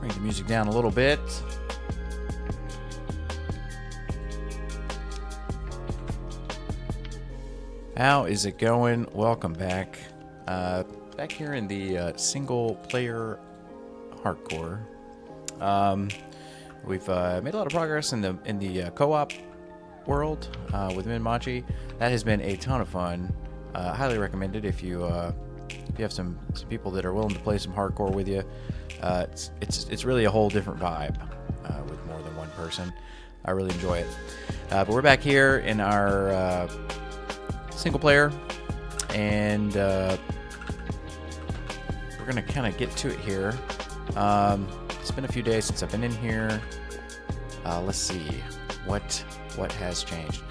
Bring the music down a little bit. How is it going? Welcome back. Back here in the single player hardcore. We've made a lot of progress in the co-op world with Minmachi. That has been a ton of fun. Highly recommended if you have some people that are willing to play some hardcore with you. It's really a whole different vibe with more than one person. I really enjoy it. But we're back here in our single player, and we're gonna kind of get to it here. It's been a few days since I've been in here. Let's see what has changed.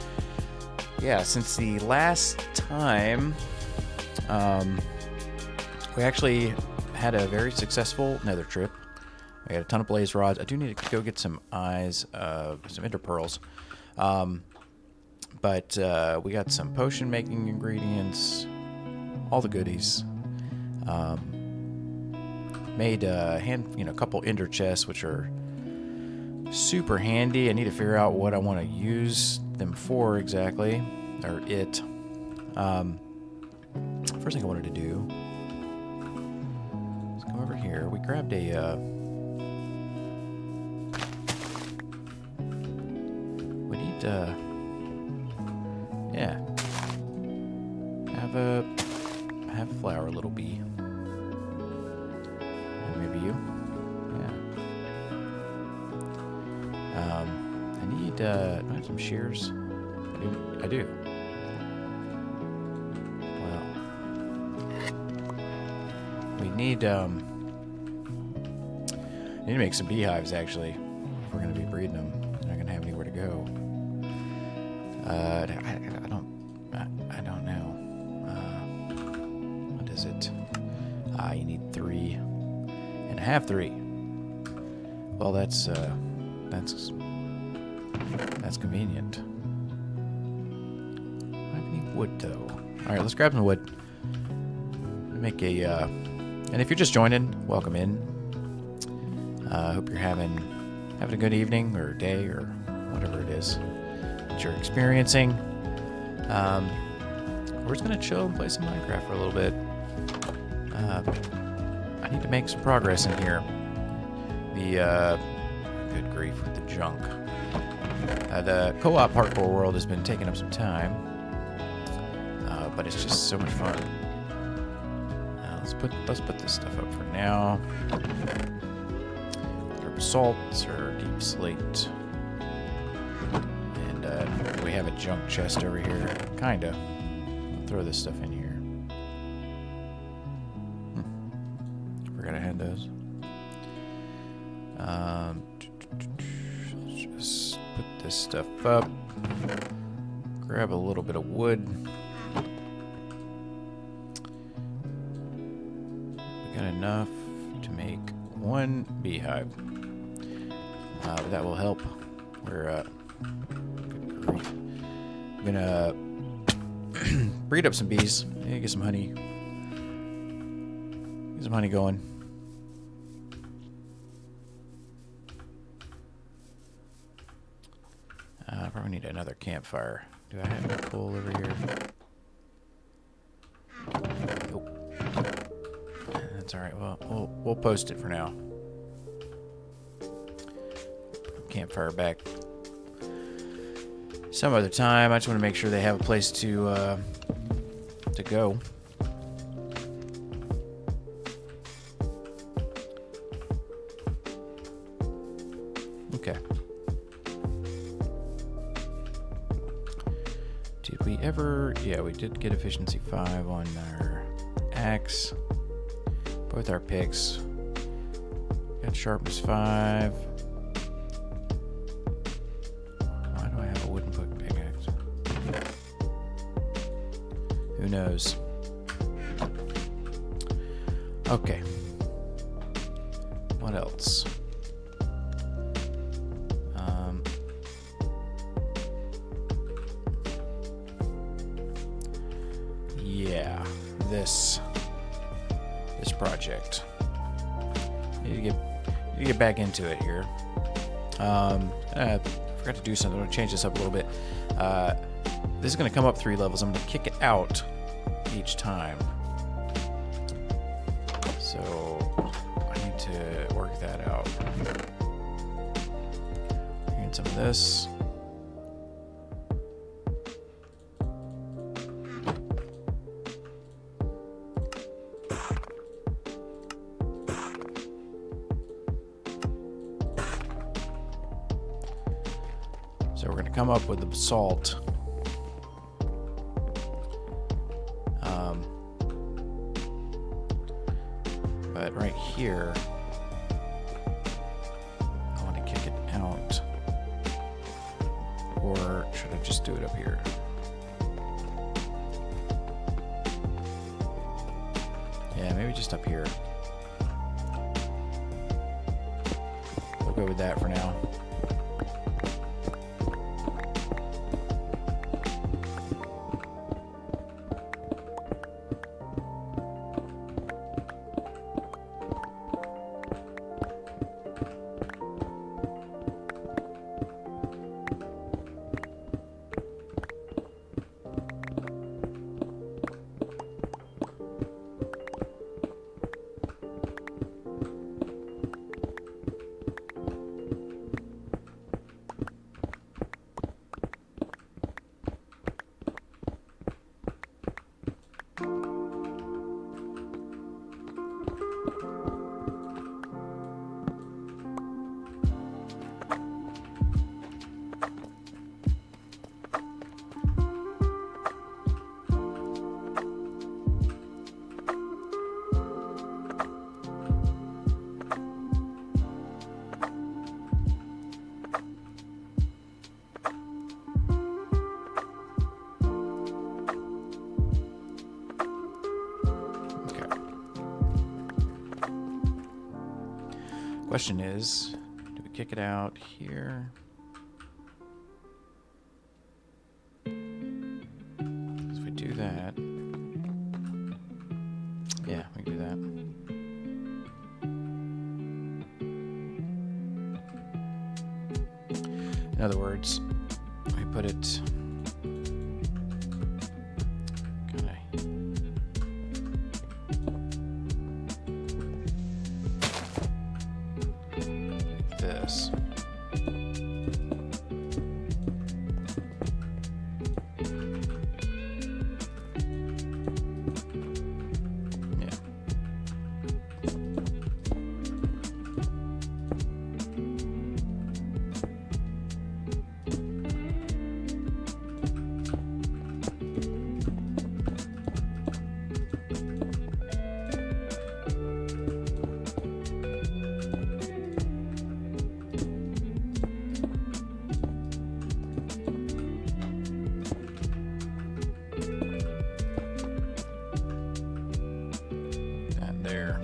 Yeah, since the last time, we actually had a very successful nether trip. We had a ton of blaze rods. I do need to go get some eyes, some ender pearls. But we got some potion making ingredients, all the goodies. Made a couple ender chests, which are super handy. I need to figure out what I want to use them for exactly, or it. First thing I wanted to do, let's go over here. We grabbed a. We need yeah. Have a flower, little bee. And maybe you. Yeah. I need. Do I have some shears? I do. Well, we need to make some beehives actually. If we're gonna be breeding them, they're not gonna have anywhere to go. I don't know. What is it? You need 3 and a half 3. Well, that's convenient. I don't have any wood though. All right, let's grab some wood. Make a and if you're just joining, welcome in. Hope you're having a good evening or day or whatever it is that you're experiencing. We're just gonna chill and play some Minecraft for a little bit. I need to make some progress in here. Good grief with the junk. The co-op hardcore world has been taking up some time, but it's just so much fun. Let's put this stuff up for now. Basalt or deep slate. We have a junk chest over here. Kinda. I'll throw this stuff in here. Forgot I had those. Let's just put this stuff up. Grab a little bit of wood. We got enough to make 1 beehive. That will help. We're good grief. I'm gonna breed up some bees. Yeah, get some honey. Get some honey going. I probably need another campfire. Do I have a coal over here? Nope. That's all right. Well, we'll post it for now. Campfire back some other time. I just want to make sure they have a place to go. Okay. Did we ever? Yeah, we did get efficiency 5 on our axe. Both our picks. Got sharpness 5. Who knows? Okay. What else? Yeah, this project. You need to to get back into it here. I forgot to do something. I'm going to change this up a little bit. This is going to come up 3 levels. I'm going to kick it out each time. So I need to work that out. Get some of this. So we're going to come up with the basalt. But right here, I want to kick it out. Or should I just do it up here? Yeah, maybe just up here. We'll go with that for now. Question is, do we kick it out here? If we do that, yeah, we can do that. In other words, we put it this. Yeah. There.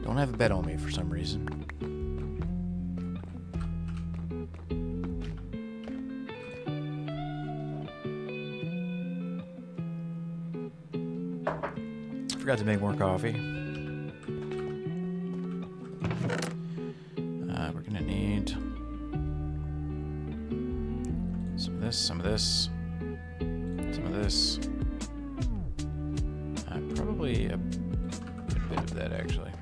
Don't have a bet on me for some reason. Forgot to make more coffee. We're gonna need some of this, some of this, some of this. Probably a good bit of that, actually.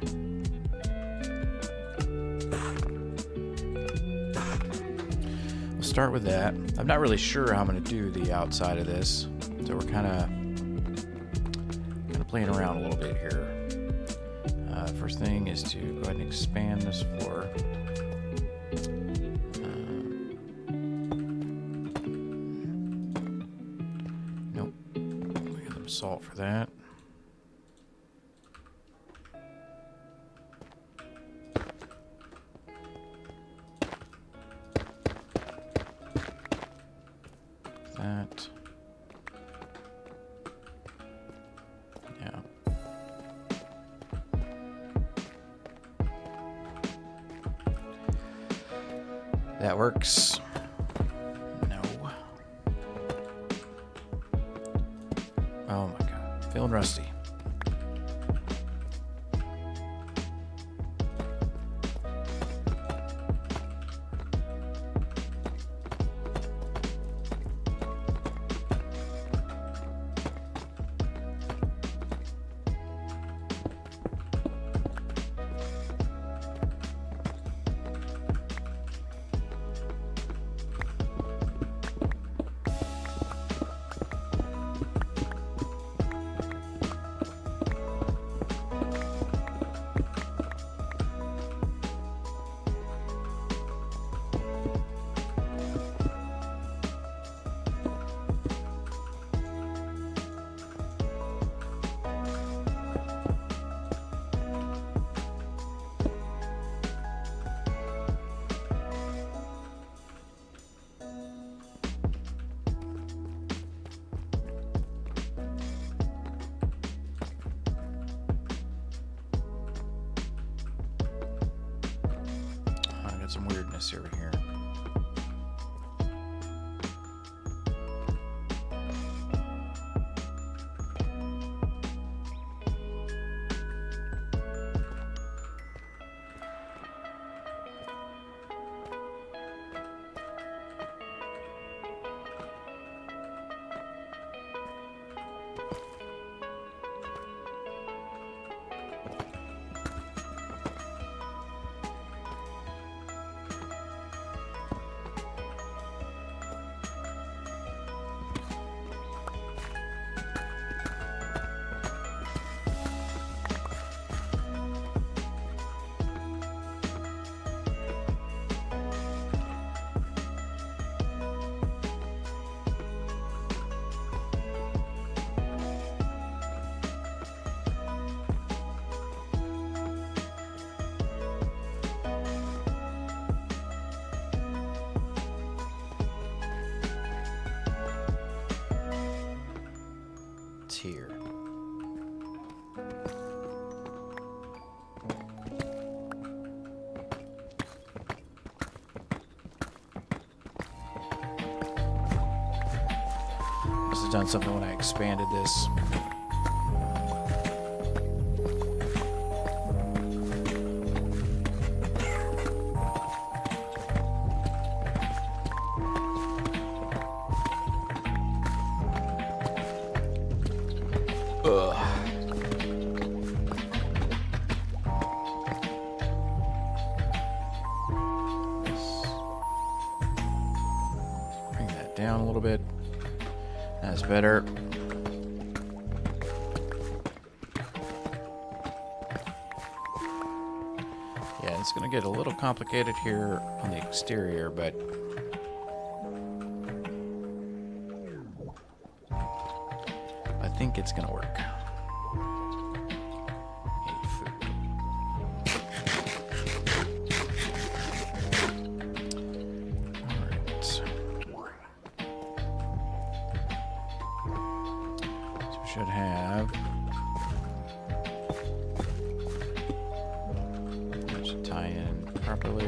We'll start with that. I'm not really sure how I'm gonna do the outside of this, so we're kind of playing around a little bit here. First thing is to go ahead and expand this floor. Nope. We got some salt for that. That. That works. No. Oh my god. Feeling rusty. Some weirdness over here. Here. Must have done something when I expanded this. Bring that down a little bit. That's better. Yeah, it's going to get a little complicated here on the exterior, but I think it's going to work. Should have. That should tie in properly.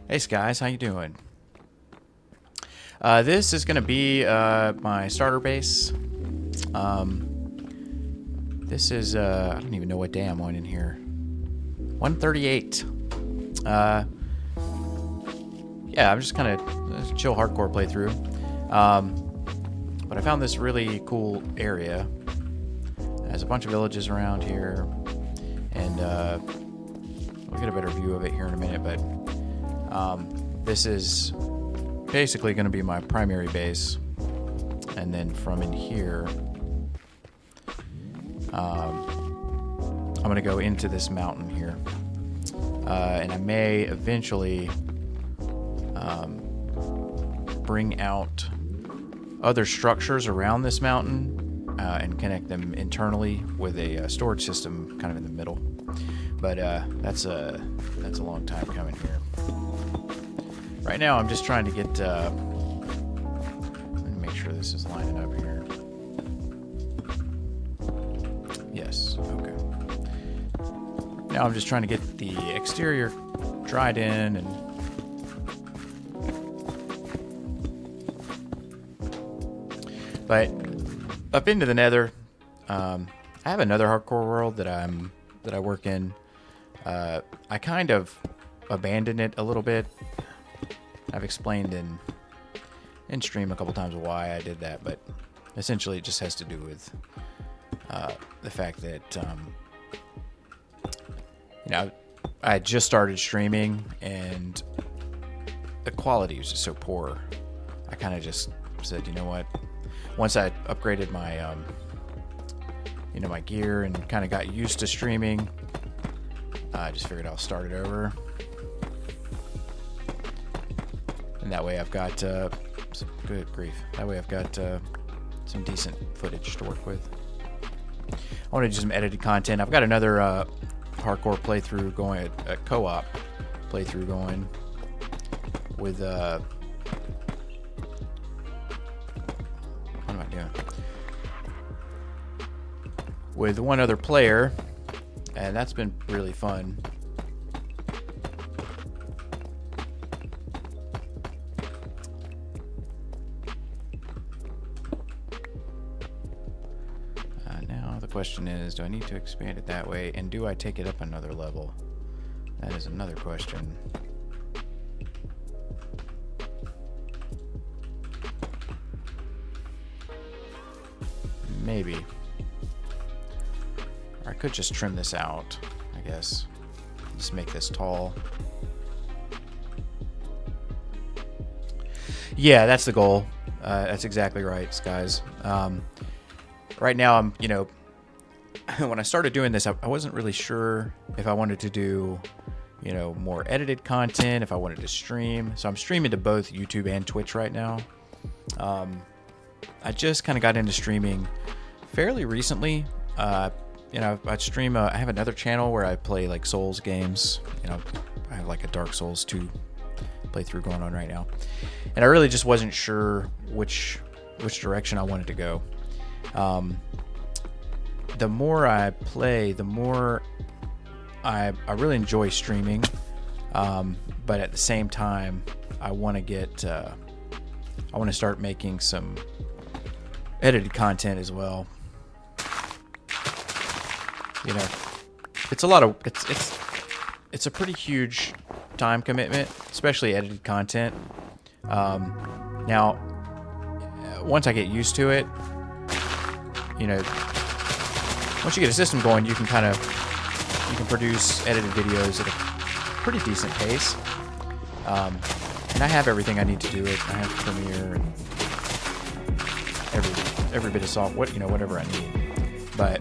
Hey guys, how you doing? This is going to be my starter base. This is I don't even know what day I'm on in here. 138. Yeah, I'm just kind of chill hardcore playthrough. But I found this really cool area. There's a bunch of villages around here, and we'll get a better view of it here in a minute. But this is basically going to be my primary base, and then from in here, I'm going to go into this mountain here. And I may eventually bring out other structures around this mountain and connect them internally with a storage system kind of in the middle. But that's a long time coming here. Right now, I'm just trying to get. Let me make sure this is lining up here. Yes. Okay. Now I'm just trying to get the exterior dried in and. But up into the nether, I have another hardcore world that I work in. I kind of abandoned it a little bit. I've explained in stream a couple times why I did that, but essentially it just has to do with the fact that you know, I had just started streaming and the quality was just so poor. I kind of just said, you know what? Once I upgraded my you know, my gear and kind of got used to streaming, I just figured I'll start it over. And that way I've got some good grief. That way I've got some decent footage to work with. I want to do some edited content. I've got another hardcore playthrough going, a co-op playthrough going with what am I doing? With one other player, and that's been really fun. Now the question is, do I need to expand it that way, and do I take it up another level? That is another question. Maybe. Or I could just trim this out, I guess. Just make this tall. Yeah, that's the goal. That's exactly right, guys. Right now, I'm, you know, when I started doing this, I wasn't really sure if I wanted to do, you know, more edited content, if I wanted to stream. So I'm streaming to both YouTube and Twitch right now. I just kind of got into streaming fairly recently. You know, I stream. I have another channel where I play like Souls games. You know, I have like a Dark Souls 2 playthrough going on right now, and I really just wasn't sure which direction I wanted to go. The more I play, the more I really enjoy streaming, but at the same time, I want to get. I want to start making some edited content as well. You know, it's a lot of it's a pretty huge time commitment, especially edited content. Now, once I get used to it, you know, once you get a system going, you can produce edited videos at a pretty decent pace. And I have everything I need to do it. I have Premiere and every bit of software, you know, whatever I need. But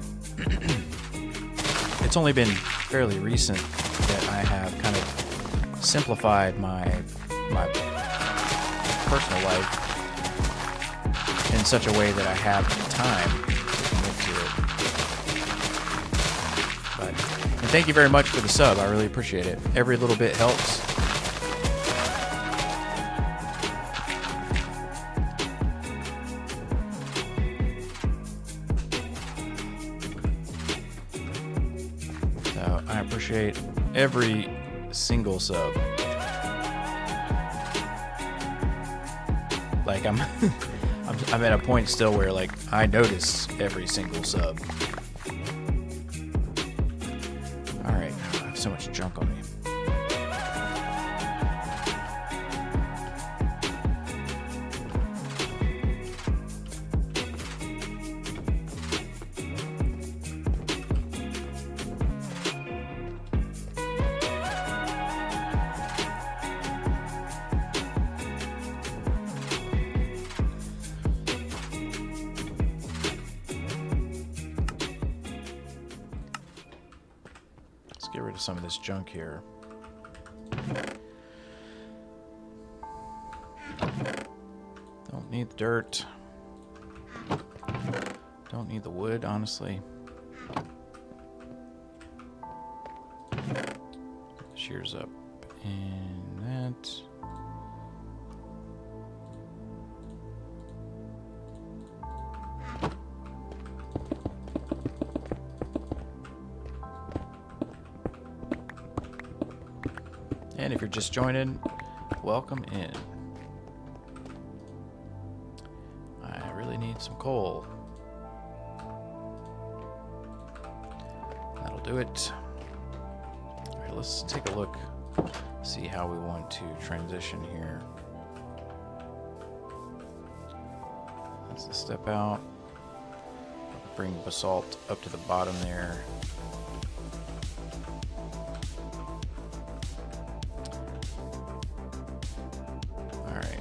it's only been fairly recent that I have kind of simplified my personal life in such a way that I have time to commit to it. And thank you very much for the sub. I really appreciate it. Every little bit helps. I appreciate every single sub. Like I'm at a point still where like I notice every single sub. All right, I have so much junk on me. Get rid of some of this junk here. Don't need the dirt. Don't need the wood, honestly. Shears up and that. And if you're just joining, welcome in. I really need some coal. That'll do it. Alright, let's take a look, see how we want to transition here. That's the step out. Bring basalt up to the bottom there. Alright.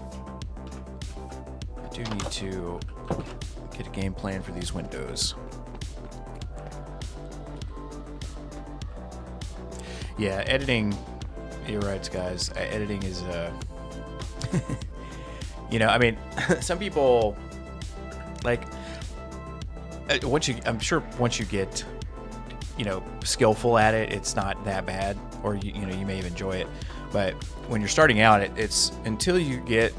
I do need to get a game plan for these windows. Yeah, editing, you're right, guys. Editing is, you know, I mean, some people, like, I'm sure once you get, you know, skillful at it, it's not that bad, or you know, you may even enjoy it. But when you're starting out, it's until you get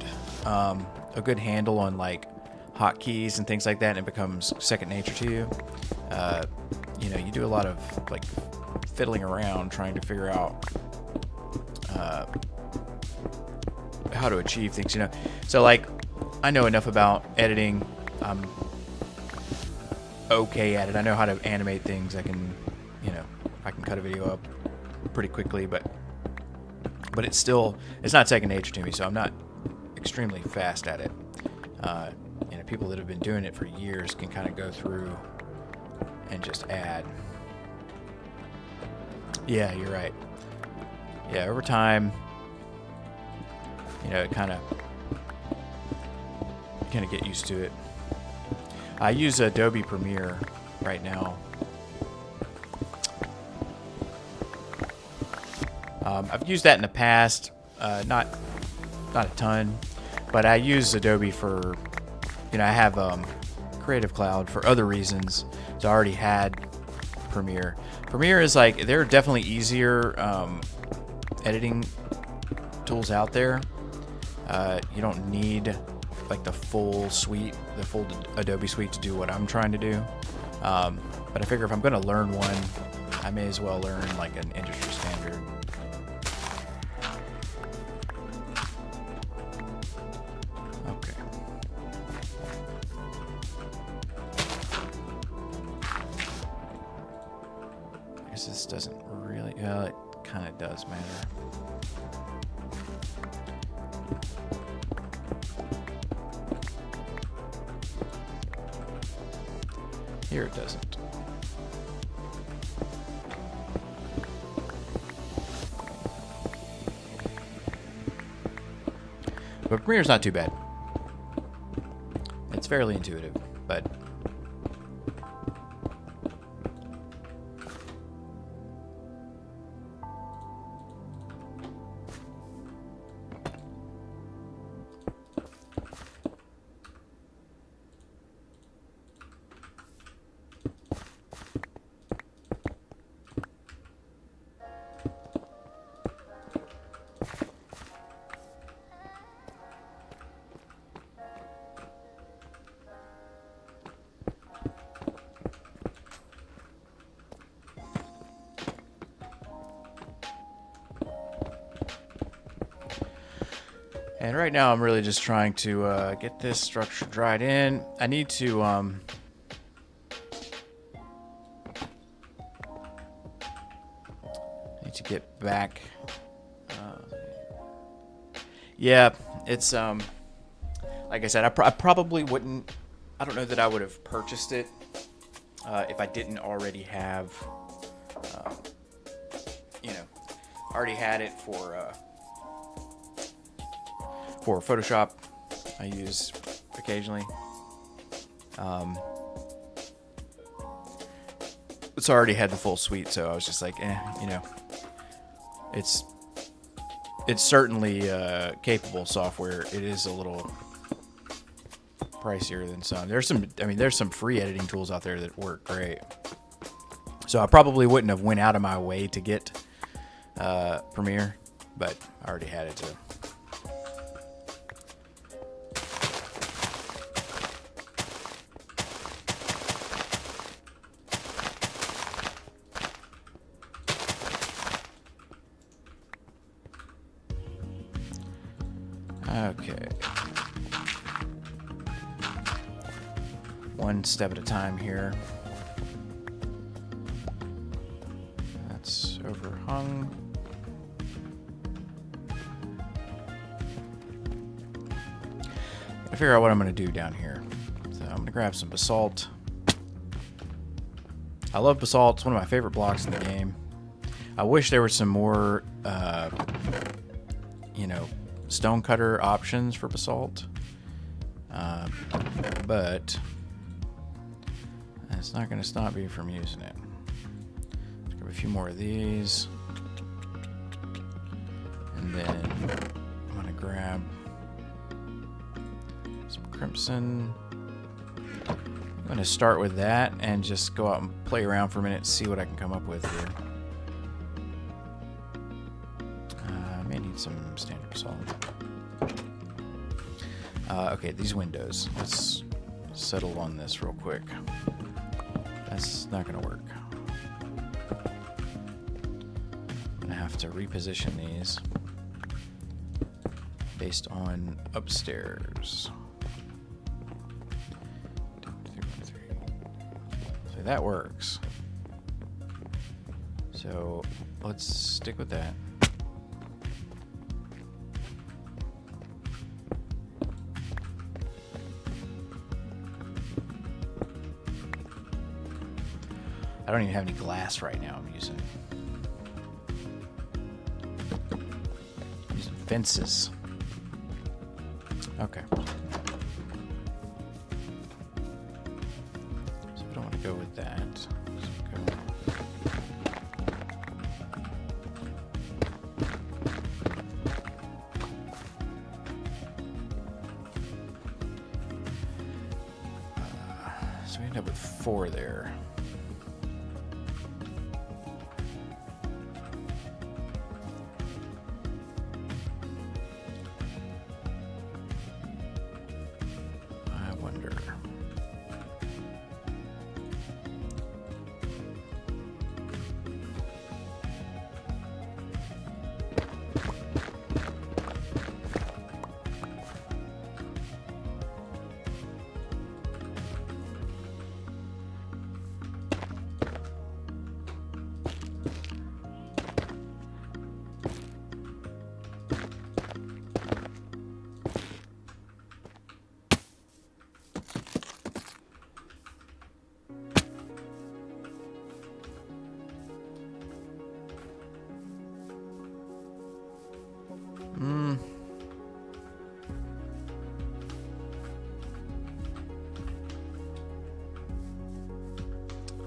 a good handle on like hotkeys and things like that, and it becomes second nature to you. You know, you do a lot of like fiddling around trying to figure out how to achieve things. You know, so like I know enough about editing. I'm okay at it. I know how to animate things. I can, you know, I can cut a video up pretty quickly, but it's not second nature to me, so I'm not extremely fast at it. You know, people that have been doing it for years can kind of go through and just add. Yeah, you're right. Yeah, over time, you know, you kind of get used to it. I use Adobe Premiere right now. I've used that in the past, not a ton, but I use Adobe for, you know, I have Creative Cloud for other reasons. So I already had Premiere. Premiere is like, there are definitely easier editing tools out there. You don't need like the full suite, the full Adobe suite to do what I'm trying to do. But I figure if I'm going to learn one, I may as well learn like an industry standard. Okay. I guess this doesn't really, well, it kind of does matter. Here it doesn't. But Premiere's not too bad. It's fairly intuitive, but and right now I'm really just trying to get this structure dried in. I need to get back. Yeah, it's like I said, I probably wouldn't. I don't know that I would have purchased it if I didn't already have, you know, already had it for Photoshop. I use occasionally. It's already had the full suite, so I was just like, you know, it's certainly capable software. It is a little pricier than some. There's some free editing tools out there that work great. So I probably wouldn't have went out of my way to get Premiere, but I already had it, so. one step at a time here. That's overhung. I figure out what I'm going to do down here. So I'm going to grab some basalt. I love basalt. It's one of my favorite blocks in the game. I wish there were some more, you know, stonecutter options for basalt. But it's not going to stop me from using it. Let's grab a few more of these. And then I'm going to grab some crimson. I'm going to start with that and just go out and play around for a minute and see what I can come up with here. I may need some standard basalt. Okay, these windows. Let's settle on this real quick. That's not going to work. I'm going to have to reposition these based on upstairs. So that works. So let's stick with that. I don't even have any glass right now. I'm using fences. Okay. So I don't want to go with that. So we end up with 4 there.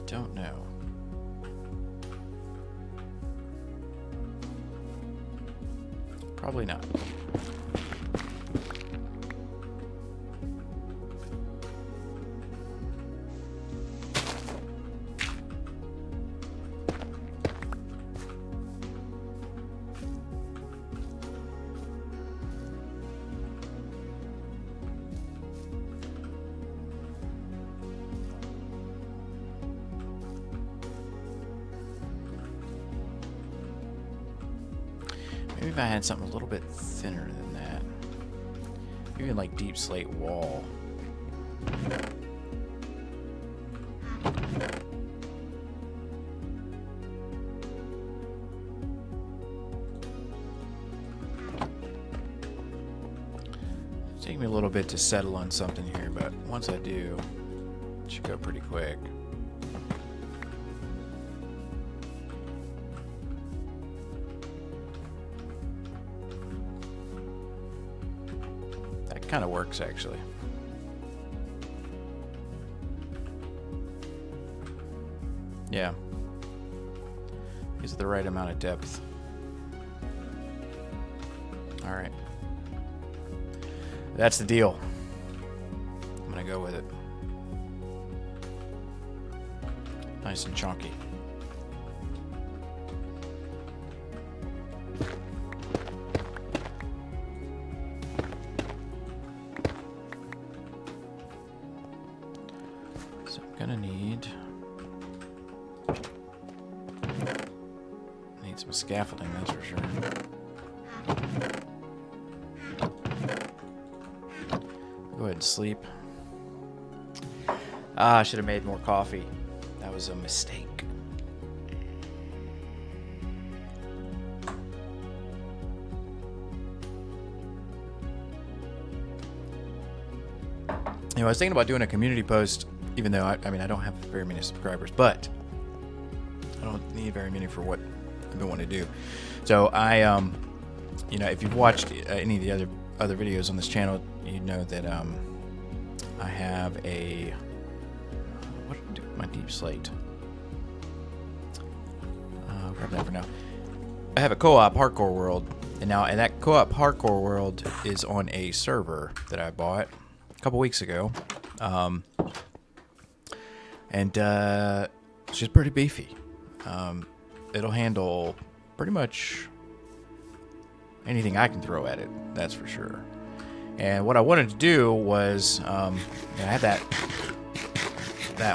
Don't know. Probably not. Maybe if I had something a little bit thinner than that. Maybe like deep slate wall. It'll take me a little bit to settle on something here, but once I do, it should go pretty quick. Kind of works actually. Yeah. Gives the right amount of depth. All right. That's the deal. I'm gonna go with it. Nice and chunky. Gonna need some scaffolding, that's for sure. Go ahead and sleep. Ah, I should have made more coffee. That was a mistake. You know, I was thinking about doing a community post, even though I mean I don't have very many subscribers, but I don't need very many for what I've been wanting to do. So I, you know, if you've watched any of the other videos on this channel, you know that I have a what do I do with my deep slate? I'll grab that for now. I have a co-op hardcore world, and that co-op hardcore world is on a server that I bought a couple weeks ago, and it's just pretty beefy. It'll handle pretty much anything I can throw at it, that's for sure. And what I wanted to do was, I had that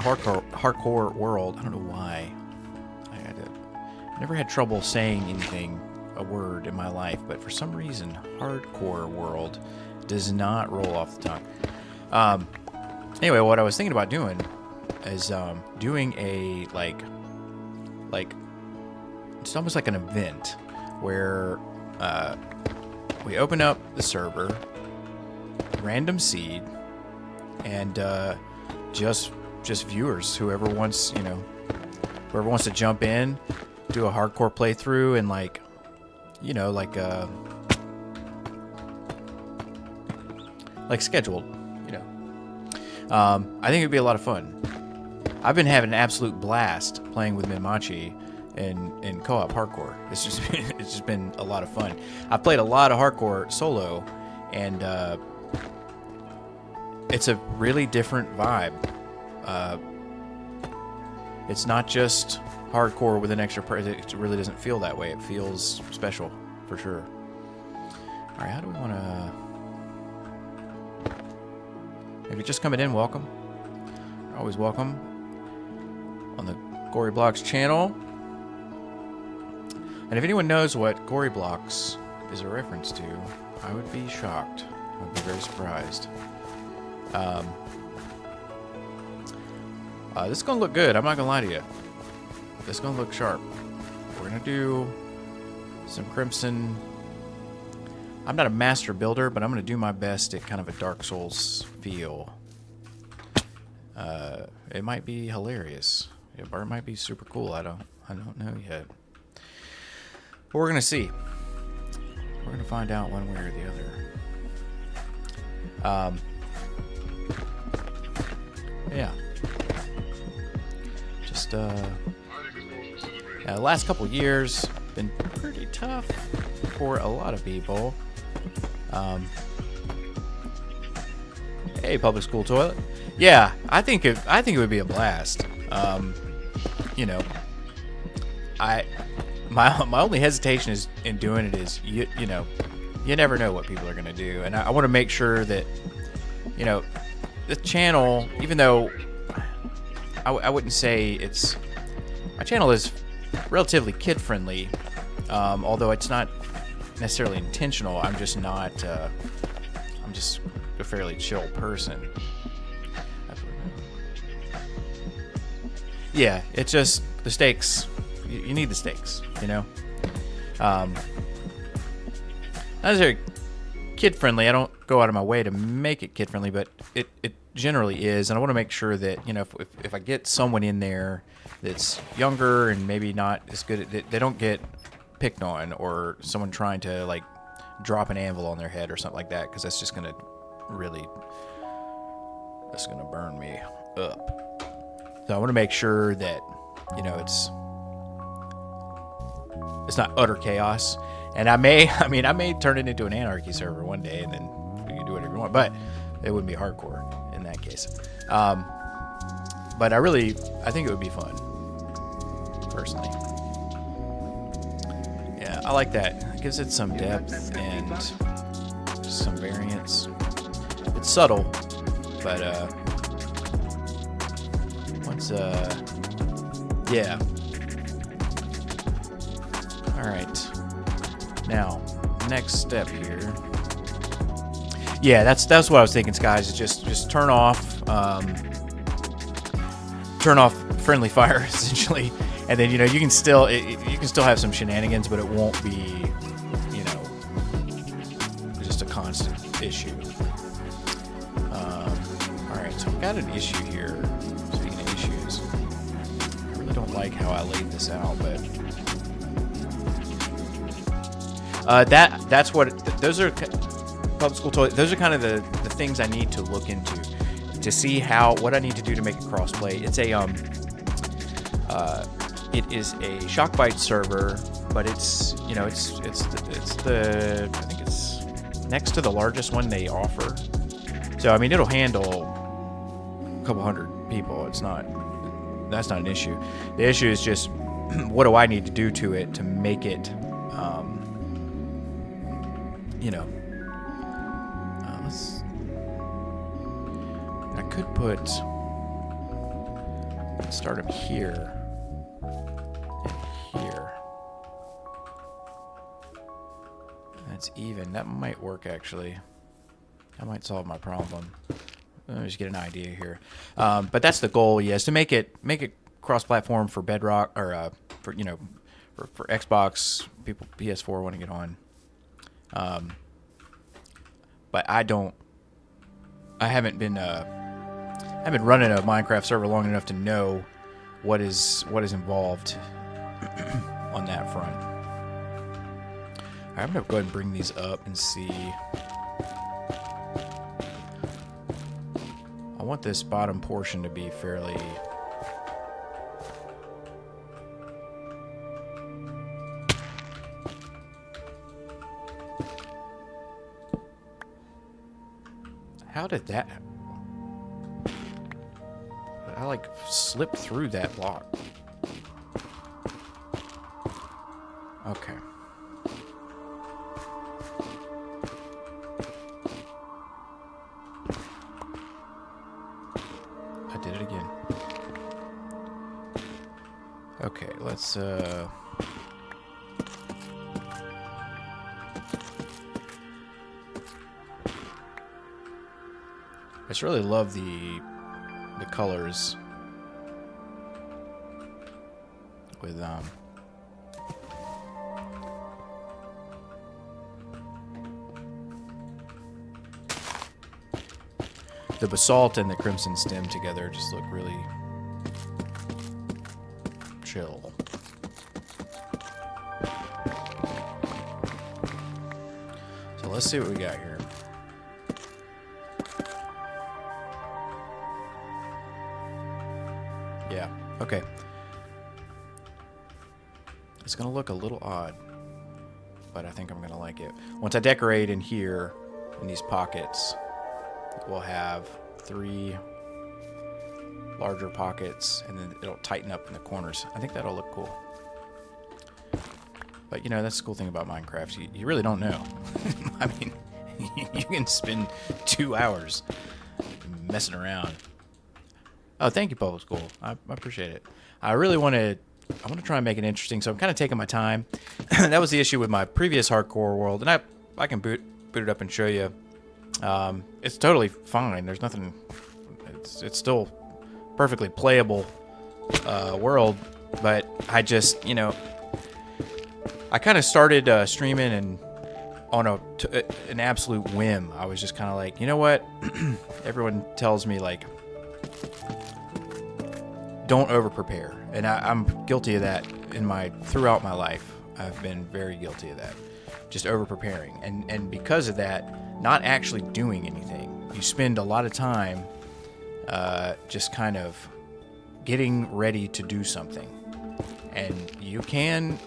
hardcore world. I don't know why. I never had trouble saying a word in my life, but for some reason, hardcore world does not roll off the tongue. Anyway, what I was thinking about doing is doing a like it's almost like an event where we open up the server, random seed, and just viewers, whoever wants to jump in, do a hardcore playthrough, and like scheduled, I think it'd be a lot of fun. I've been having an absolute blast playing with Minmachi in co-op hardcore. It's just been a lot of fun. I've played a lot of hardcore solo, and it's a really different vibe. It's not just hardcore with an extra person. It really doesn't feel that way. It feels special, for sure. All right, how do we want to... If you're just coming in, welcome. You're always welcome on the Gory Blocks channel. And if anyone knows what Gory Blocks is a reference to, I would be shocked. I would be very surprised. This is going to look good. I'm not going to lie to you. This is going to look sharp. We're going to do some Crimson. I'm not a master builder, but I'm going to do my best at kind of a Dark Souls feel. It might be hilarious, or it might be super cool. I don't know yet. But we're going to see. We're going to find out one way or the other. Yeah. Just the last couple years been pretty tough for a lot of people. Hey, public school toilet. Yeah, I think it would be a blast. My only hesitation is in doing it is you never know what people are gonna do, and I want to make sure that the channel, even though I wouldn't say my channel is relatively kid friendly, although it's not necessarily intentional. I'm just a fairly chill person. Yeah, it's just the stakes. You need the stakes, not necessarily kid friendly. I don't go out of my way to make it kid friendly, but it generally is, and I want to make sure that if I get someone in there that's younger and maybe not as good at it, they don't get picked on, or someone trying to like drop an anvil on their head or something like that, because that's gonna burn me up. So I want to make sure that it's not utter chaos. And I may turn it into an anarchy server one day, and then we can do whatever you want, but it wouldn't be hardcore in that case. But I think it would be fun, personally. Yeah, I like that. It gives it some depth and some variance. It's subtle, but yeah. All right. Now, next step here. Yeah, that's what I was thinking, guys. Is just turn off turn off friendly fire essentially, and then you can still have some shenanigans, but it won't be just a constant issue. All right, so I've got an issue here. Speaking of issues, I really don't like how I laid this out, but that's what those are. Public school toilet. Those are kind of the things I need to look into to see what I need to do to make it crossplay. It's it is a Shockbyte server, but it's the I think it's next to the largest one they offer. So I mean it'll handle a couple hundred people. That's not an issue. The issue is just what do I need to do to it to make it I could start them here and here. That's even. That might work actually. That might solve my problem. Let me just get an idea here. But that's the goal. Yes, to make it cross-platform for Bedrock or for Xbox people, PS4 want to get on. But I haven't been running a Minecraft server long enough to know what is involved on that front. All right, I'm gonna go ahead and bring these up and see. I want this bottom portion to be fairly. How did that? I like slipped through that block. Okay. I did it again. Okay, let's I just really love the colors with the basalt and the crimson stem together just look really chill. So let's see what we got here. Yeah, okay. It's gonna look a little odd, but I think I'm gonna like it. Once I decorate in here, in these pockets, we'll have 3 larger pockets, and then it'll tighten up in the corners. I think that'll look cool. But that's the cool thing about Minecraft. You really don't know. I mean, you can spend 2 hours messing around. Oh, thank you, Public School. I appreciate it. I want to try and make it interesting, so I'm kind of taking my time. That was the issue with my previous hardcore world, and I can boot it up and show you. It's totally fine. There's nothing. It's still perfectly playable world, but I just I kind of started streaming and on an absolute whim. I was just kind of like, you know what? Everyone tells me like, don't over prepare, and I'm guilty of that throughout my life. I've been very guilty of that, just over preparing, and because of that, not actually doing anything. You spend a lot of time just kind of getting ready to do something, and you can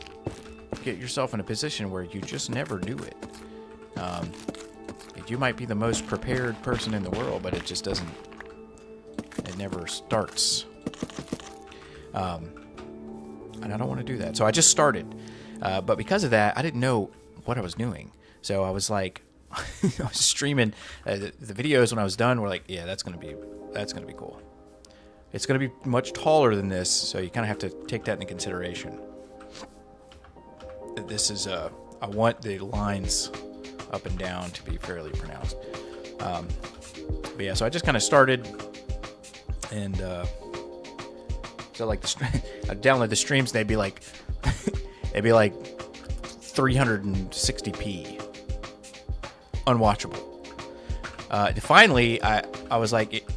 get yourself in a position where you just never do it. You might be the most prepared person in the world, but it just doesn't. It never starts. And I don't want to do that. So I just started. But because of that, I didn't know what I was doing. So I was like, I was streaming the videos. When I was done, were like, yeah, that's gonna be cool. It's gonna be much taller than this, so you kind of have to take that into consideration. This is I want the lines up and down to be fairly pronounced. But yeah, so I just kind of started, and So like I'd download the streams, they'd be like, it'd be like 360p, unwatchable. Finally, I was like,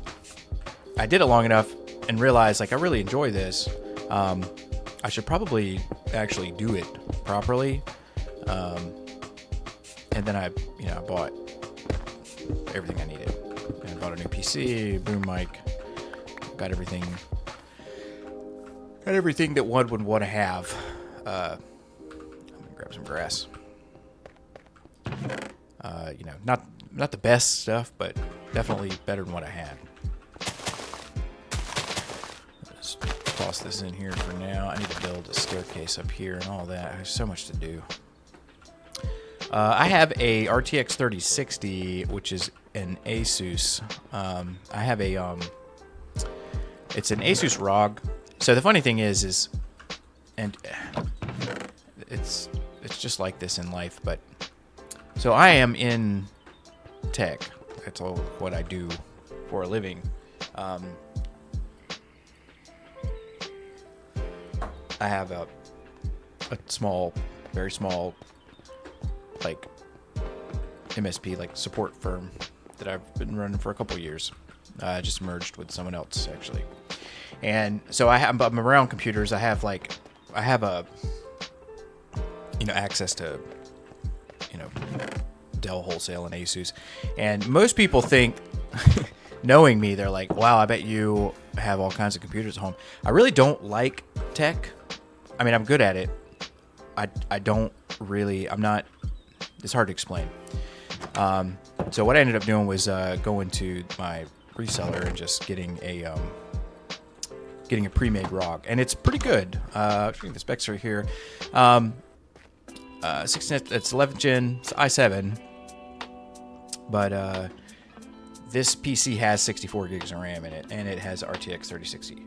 I did it long enough and realized like I really enjoy this. I should probably actually do it properly. And then I bought everything I needed. I bought a new PC, boom mic, got everything that one would want to have. I'm gonna grab some grass. Not the best stuff, but definitely better than what I had. Let's toss this in here for now. I need to build a staircase up here and all that. There's so much to do. I have a RTX 3060, which is an Asus. I have a it's an Asus ROG. So the funny thing is and it's just like this in life, but so I am in tech. That's all what I do for a living. I have a small, very small, like MSP, like support firm that I've been running for a couple years. I just merged with someone else actually, and so I'm around computers. I have a access to Dell wholesale and Asus, and most people think, knowing me, they're like, wow, I bet you have all kinds of computers at home. I really don't like tech. I mean, I'm good at it. I don't really, I'm not, it's hard to explain. So what I ended up doing was going to my reseller and just getting a pre-made ROG, and it's pretty good. The specs are here. 16, it's 11th gen, it's i7, but this PC has 64 gigs of RAM in it, and it has RTX 3060,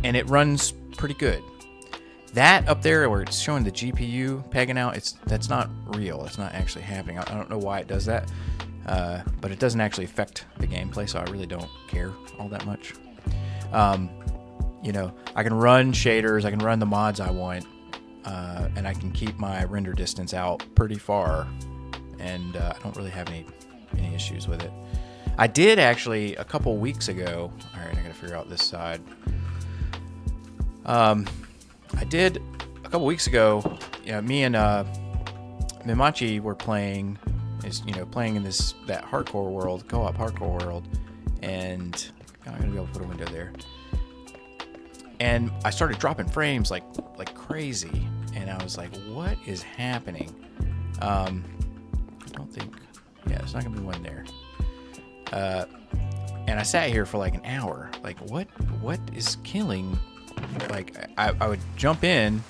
and it runs pretty good. That up there where it's showing the GPU pegging out, that's not real. It's not actually happening. I don't know why it does that, but it doesn't actually affect the gameplay, so I really don't care all that much. I can run shaders, I can run the mods I want, and I can keep my render distance out pretty far, and I don't really have any issues with it. I did actually a couple weeks ago. All right, I gotta figure out this side. I did a couple weeks ago. Me and Mimachi were playing in that hardcore world, co-op hardcore world, and I'm gonna be able to put a window there. And I started dropping frames like crazy, and I was like, "What is happening?" I don't think, there's not gonna be one there. And I sat here for like an hour. Like, what is killing? Like, I would jump in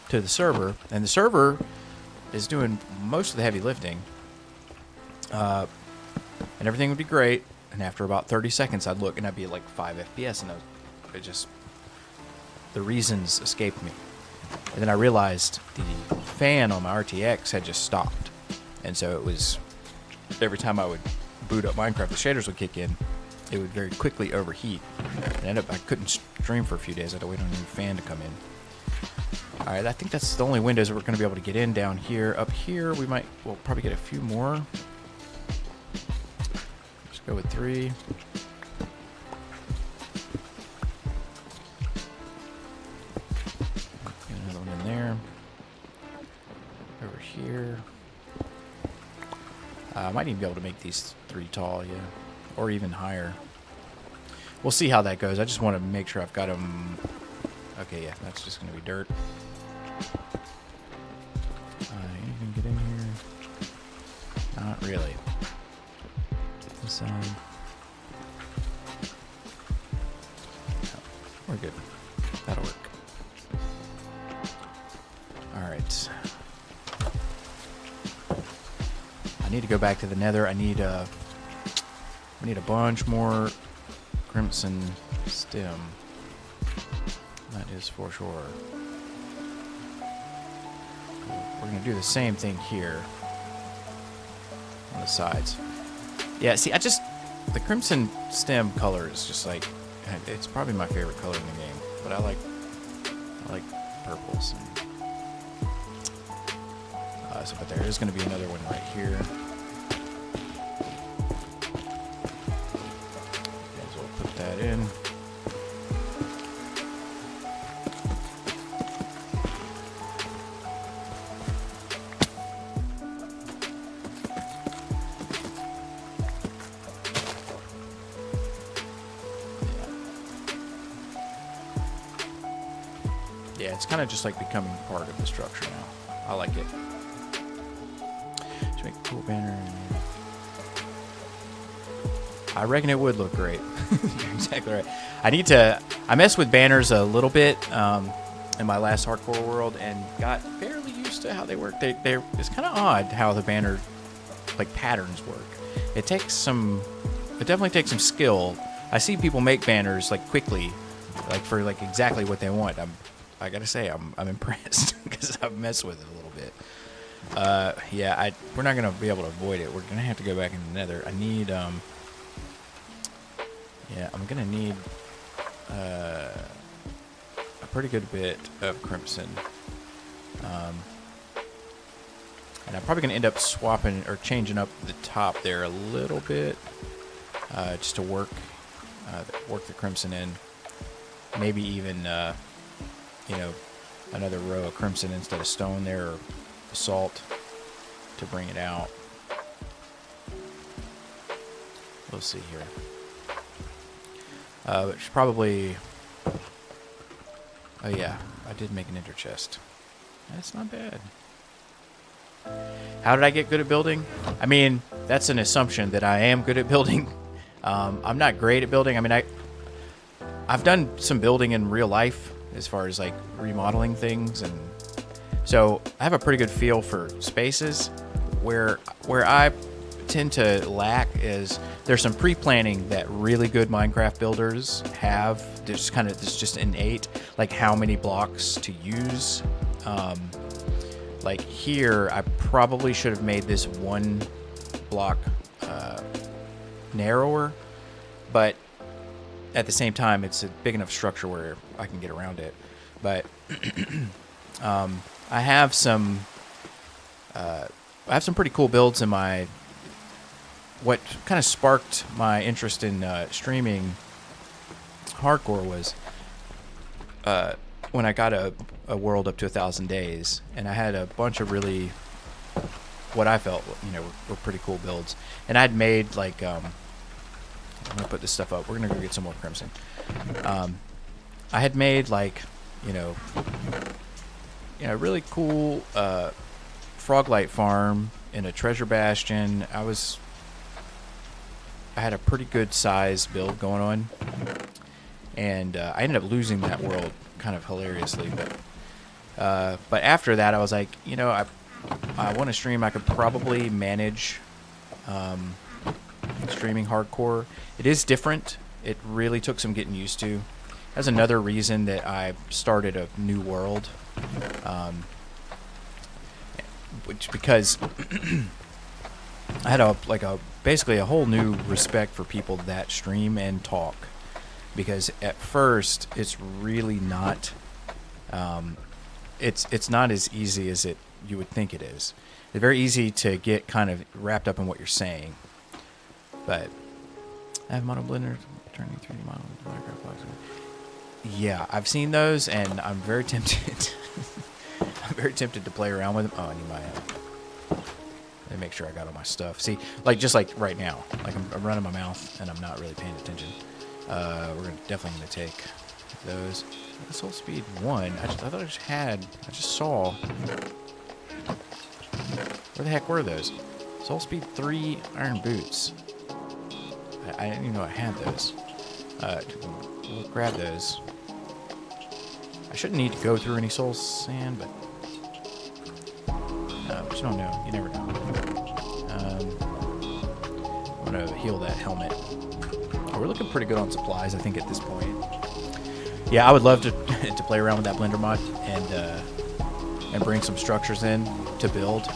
to the server, and the server is doing most of the heavy lifting, and everything would be great. And after about 30 seconds, I'd look, and I'd be at like 5 FPS, and the reasons escaped me. And then I realized the fan on my RTX had just stopped, and so it was every time I would boot up Minecraft, the shaders would kick in. It would very quickly overheat. And I couldn't stream for a few days. I had to wait on a new fan to come in. All right, I think that's the only windows that we're going to be able to get in down here. Up here, we'll probably get a few more. Let's go with 3. Get another one in there. Over here. I might even be able to make these 3 tall, yeah. Or even higher. We'll see how that goes. I just want to make sure I've got them. Okay, yeah, that's just going to be dirt. Anything get in here? Not really. This side. No, we're good. That'll work. Alright. I need to go back to the nether. I need a bunch more crimson stem. That is for sure. We're going to do the same thing here on the sides. Yeah, see, the crimson stem color is just like, It's probably my favorite color in the game, but I like purples. But there is going to be another one right here. May as well put that in. Yeah, it's kind of just like becoming part of the structure now. I like it. Make a cool banner. I reckon it would look great. You're exactly right. I messed with banners a little bit in my last hardcore world and got fairly used to how they work. It's kind of odd how the banner like patterns work. It definitely takes some skill. I see people make banners like quickly, like for like exactly what they want. I gotta say I'm impressed because I've messed with it a little bit. Yeah, we're not gonna be able to avoid it. We're gonna have to go back in the nether. I need, yeah, I'm gonna need a pretty good bit of crimson, and I'm probably gonna end up swapping or changing up the top there a little bit, just to work the crimson in. Maybe even, you know, another row of crimson instead of stone there, or salt to bring it out. We'll see here. But probably. Oh yeah, I did make an ender chest. That's not bad. How did I get good at building? I mean, that's an assumption that I am good at building. I'm not great at building. I mean, I've done some building in real life as far as like remodeling things, and so I have a pretty good feel for spaces. Where I tend to lack is there's some pre-planning that really good Minecraft builders have. There's just innate, like how many blocks to use. Like here, I probably should have made this one block narrower, but at the same time, it's a big enough structure where I can get around it. But I have some pretty cool builds in my. What kind of sparked my interest in streaming hardcore was when I got a world up to 1,000 days, and I had a bunch of really what I felt were pretty cool builds, and I'd made like I'm gonna put this stuff up. We're gonna go get some more crimson. I had made like really cool froglight farm in a treasure bastion. I had a pretty good size build going on, and I ended up losing that world kind of hilariously. But after that, I was like, I want to stream. I could probably manage streaming hardcore. It is different. It really took some getting used to. That's another reason that I started a new world, because I had basically a whole new respect for people that stream and talk, because at first it's really not it's not as easy as you would think it is. It's very easy to get kind of wrapped up in what you're saying. But I have mono blenders turning 3D model into Minecraft blocks. Yeah, I've seen those, and I'm very tempted. I'm very tempted to play around with them. Oh, I need my let me make sure I got all my stuff. See, just like right now, like I'm running my mouth and I'm not really paying attention. We're definitely gonna take those. Soul speed 1. I thought I just saw. Where the heck were those? Soul speed 3 iron boots. I didn't even know I had those. We'll grab those. I shouldn't need to go through any soul sand, but you don't know. You never know. I'm gonna heal that helmet. Oh, we're looking pretty good on supplies, I think, at this point. Yeah, I would love to to play around with that Blender mod and bring some structures in to build.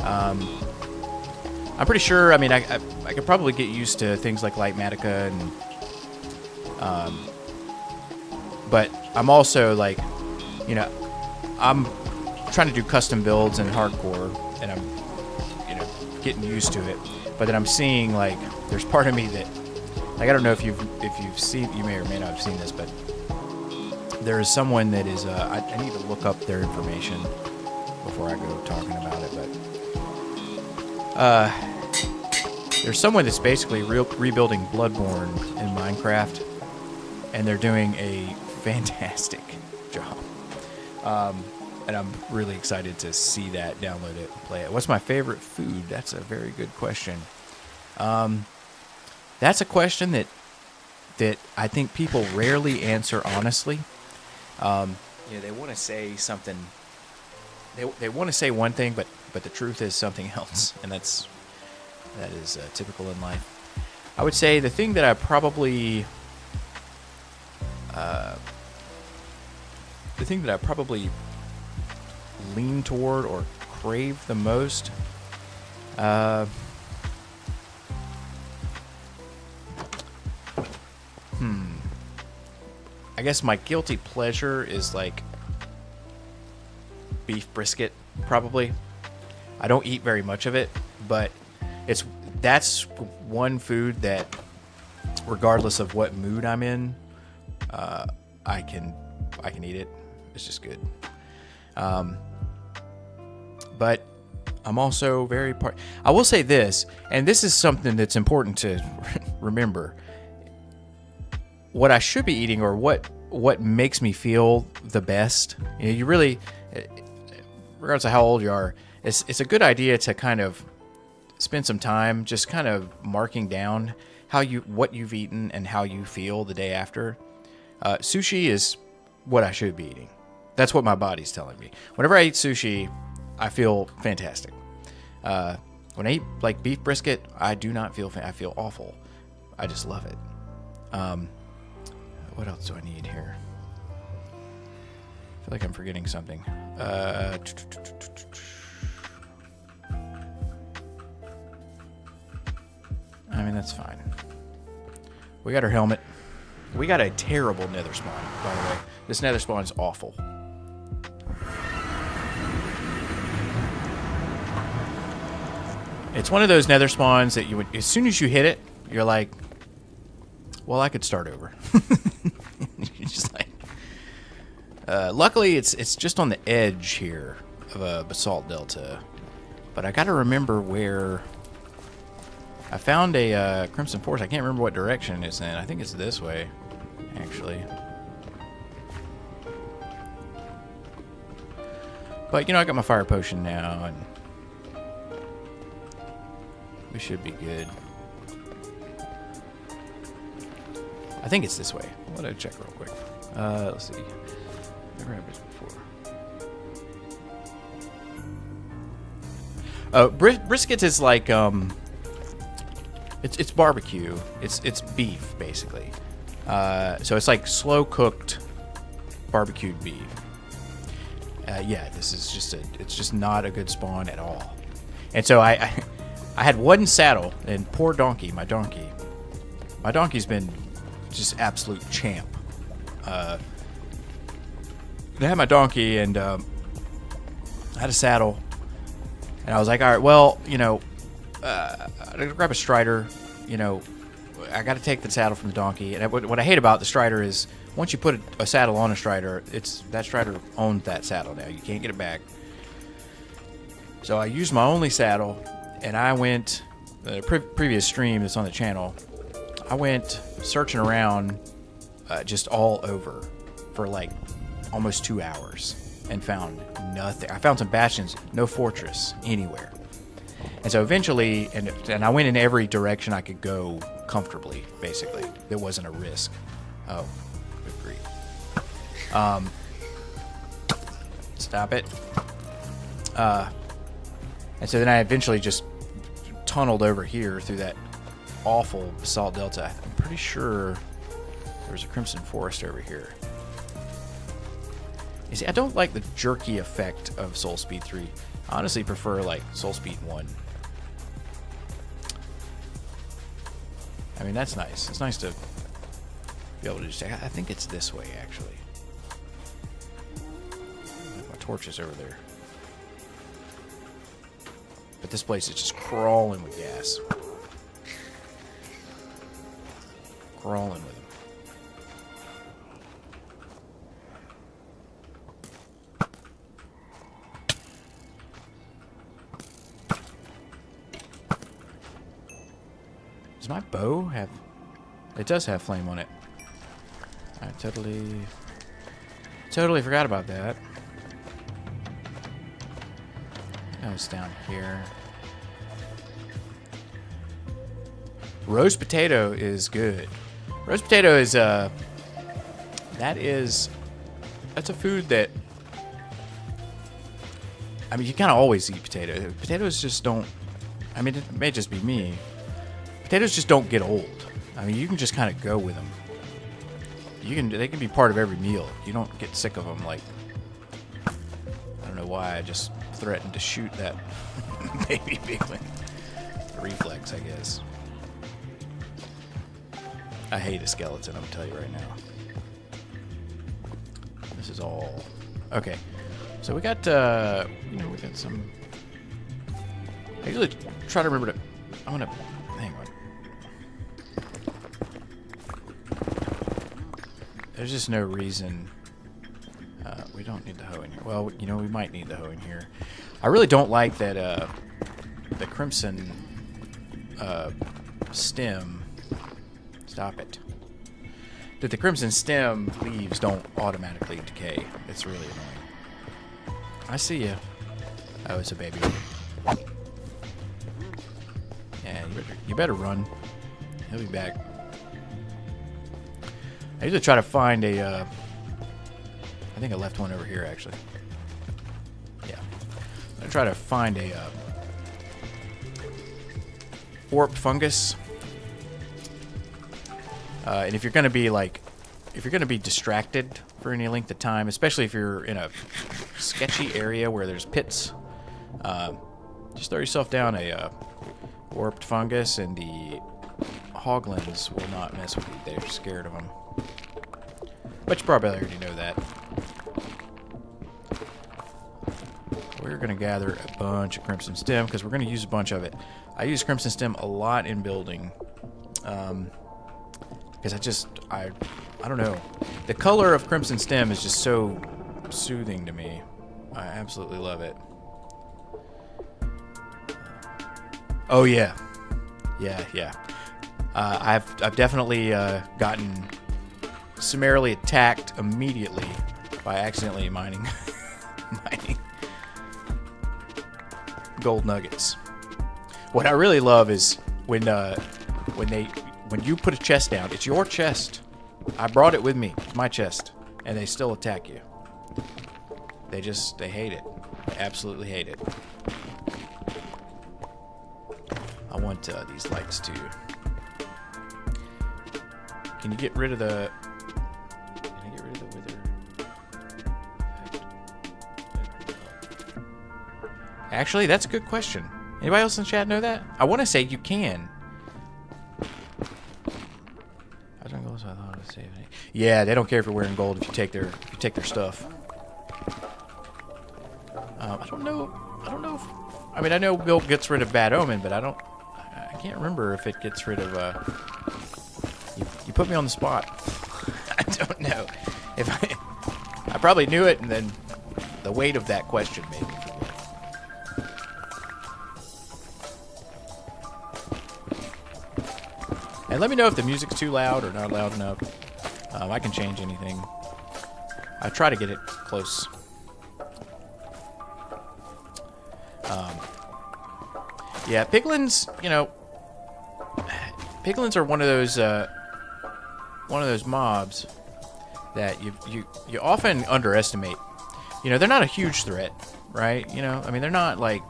I'm pretty sure. I mean, I could probably get used to things like Lightmatica But I'm also like, you know, I'm trying to do custom builds in hardcore, and I'm, you know, getting used to it. But then I'm seeing like there's part of me that, like, I don't know if you've seen, you may or may not have seen this, but there is someone that is I need to look up their information before I go talking about it, but there's someone that's basically rebuilding Bloodborne in Minecraft, and they're doing a fantastic job. And I'm really excited to see that, download it, and play it. What's my favorite food? That's a very good question. That's a question that I think people rarely answer honestly. You know, they want to say something. They want to say one thing, but the truth is something else, and that is typical in life. I would say the thing that I probably lean toward or crave the most, I guess my guilty pleasure is like beef brisket, probably. I don't eat very much of it, but that's one food that, regardless of what mood I'm in, I can eat it. It's just good. But I'm also I will say this, and this is something that's important to remember. What I should be eating, or what makes me feel the best, you know, you really, regardless of how old you are, it's a good idea to kind of spend some time just kind of marking down what you've eaten and how you feel the day after. Sushi is what I should be eating. That's what my body's telling me. Whenever I eat sushi, I feel fantastic. When I eat like beef brisket, I do not feel I feel awful. I just love it. What else do I need here? I feel like I'm forgetting something. I mean, that's fine. We got our helmet. We got a terrible nether spawn, by the way. This nether spawn is awful. It's one of those nether spawns that as soon as you hit it, you're like, well, I could start over. You're just like, luckily it's just on the edge here of a basalt delta, but I got to remember where I found a crimson forest. I can't remember what direction it's in. I think it's this way, actually. But you know, I got my fire potion now, and we should be good. I think it's this way. Let me check real quick. Let's see. Never had this before. Brisket is like it's barbecue. It's beef basically. So it's like slow cooked barbecued beef. Yeah, this is it's just not a good spawn at all. And so I had one saddle, and poor donkey, my donkey's been just absolute champ. I had my donkey, and I had a saddle, and I was like, all right, well, you know, I gotta grab a strider, you know, I got to take the saddle from the donkey. And what I hate about the strider is once you put a saddle on a strider, that strider owns that saddle now. You can't get it back. So I used my only saddle, and I went, the previous stream that's on the channel, I went searching around just all over for like almost 2 hours and found nothing. I found some bastions, no fortress anywhere. And so eventually, and I went in every direction I could go comfortably, basically. There wasn't a risk. Oh, good grief. Stop it. And so then I eventually just tunneled over here through that awful basalt delta. I'm pretty sure there was a crimson forest over here. You see, I don't like the jerky effect of Soul Speed 3. I honestly prefer like Soul Speed 1. I mean, that's nice. It's nice to be able to just. I think it's this way actually. My torch is over there. But this place is just crawling with gas. Crawling with them. Does my bow have... It does have flame on it. I totally forgot about that. Oh, it's down here. Roast potato is good. Roast potato is that's a food that, I mean, you kind of always eat potato. Potatoes just don't, I mean, it may just be me. Potatoes just don't get old. I mean, you can just kind of go with them. They can be part of every meal. You don't get sick of them. Like, I don't know why I just threatened to shoot that baby piglet. Reflex, I guess. I hate a skeleton, I'm gonna tell you right now. This is all... Okay. So we got, we got some... I usually try to remember to... I want to... Hang on. There's just no reason... we don't need the hoe in here. Well, we might need the hoe in here. I really don't like that, the crimson, stem... Stop it. That the crimson stem leaves don't automatically decay. It's really annoying. I see you. Oh, it's a baby. Yeah, you better run. He'll be back. I usually try to find a, I think I left one over here, actually. Yeah. I try to find a, warped fungus. And if you're going to be distracted for any length of time, especially if you're in a sketchy area where there's pits, just throw yourself down a warped fungus, and the hoglins will not mess with you. They're scared of them. But you probably already know that. We're going to gather a bunch of crimson stem because we're going to use a bunch of it. I use crimson stem a lot in building. Because I don't know. The color of crimson stem is just so soothing to me. I absolutely love it. Oh yeah, yeah. I've definitely gotten summarily attacked immediately by accidentally mining gold nuggets. What I really love is when you put a chest down, it's your chest. I brought it with me. It's my chest. And they still attack you. They hate it. They absolutely hate it. I want these lights too. Can you get rid of the... wither? Actually, that's a good question. Anybody else in the chat know that? I want to say you can. Yeah, they don't care if you're wearing gold if you take their stuff. I don't know if, I mean, I know milk gets rid of bad omen, but I can't remember if it gets rid of you put me on the spot. I don't know. If I probably knew it, and then the weight of that question made me forget. And let me know if the music's too loud or not loud enough. I can change anything. I try to get it close. Yeah, piglins. Piglins are one of those mobs that you often underestimate. They're not a huge threat, right? I mean, they're not like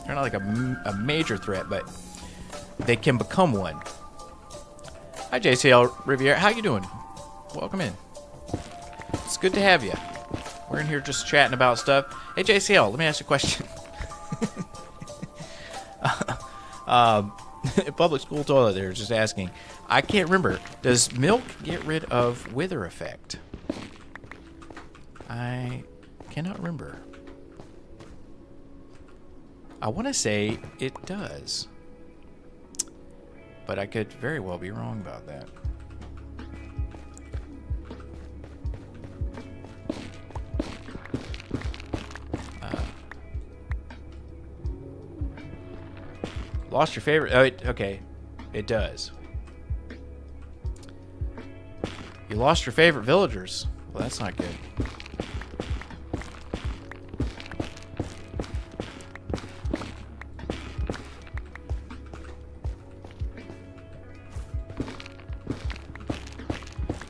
a major threat, but they can become one. Hi, JCL Riviera. How you doing? Welcome in. It's good to have you. We're in here just chatting about stuff. Hey, JCL, let me ask you a question. public school toilet there just asking. I can't remember. Does milk get rid of wither effect? I cannot remember. I want to say it does. But I could very well be wrong about that. Lost your favorite? Oh, okay. It does. You lost your favorite villagers. Well, that's not good.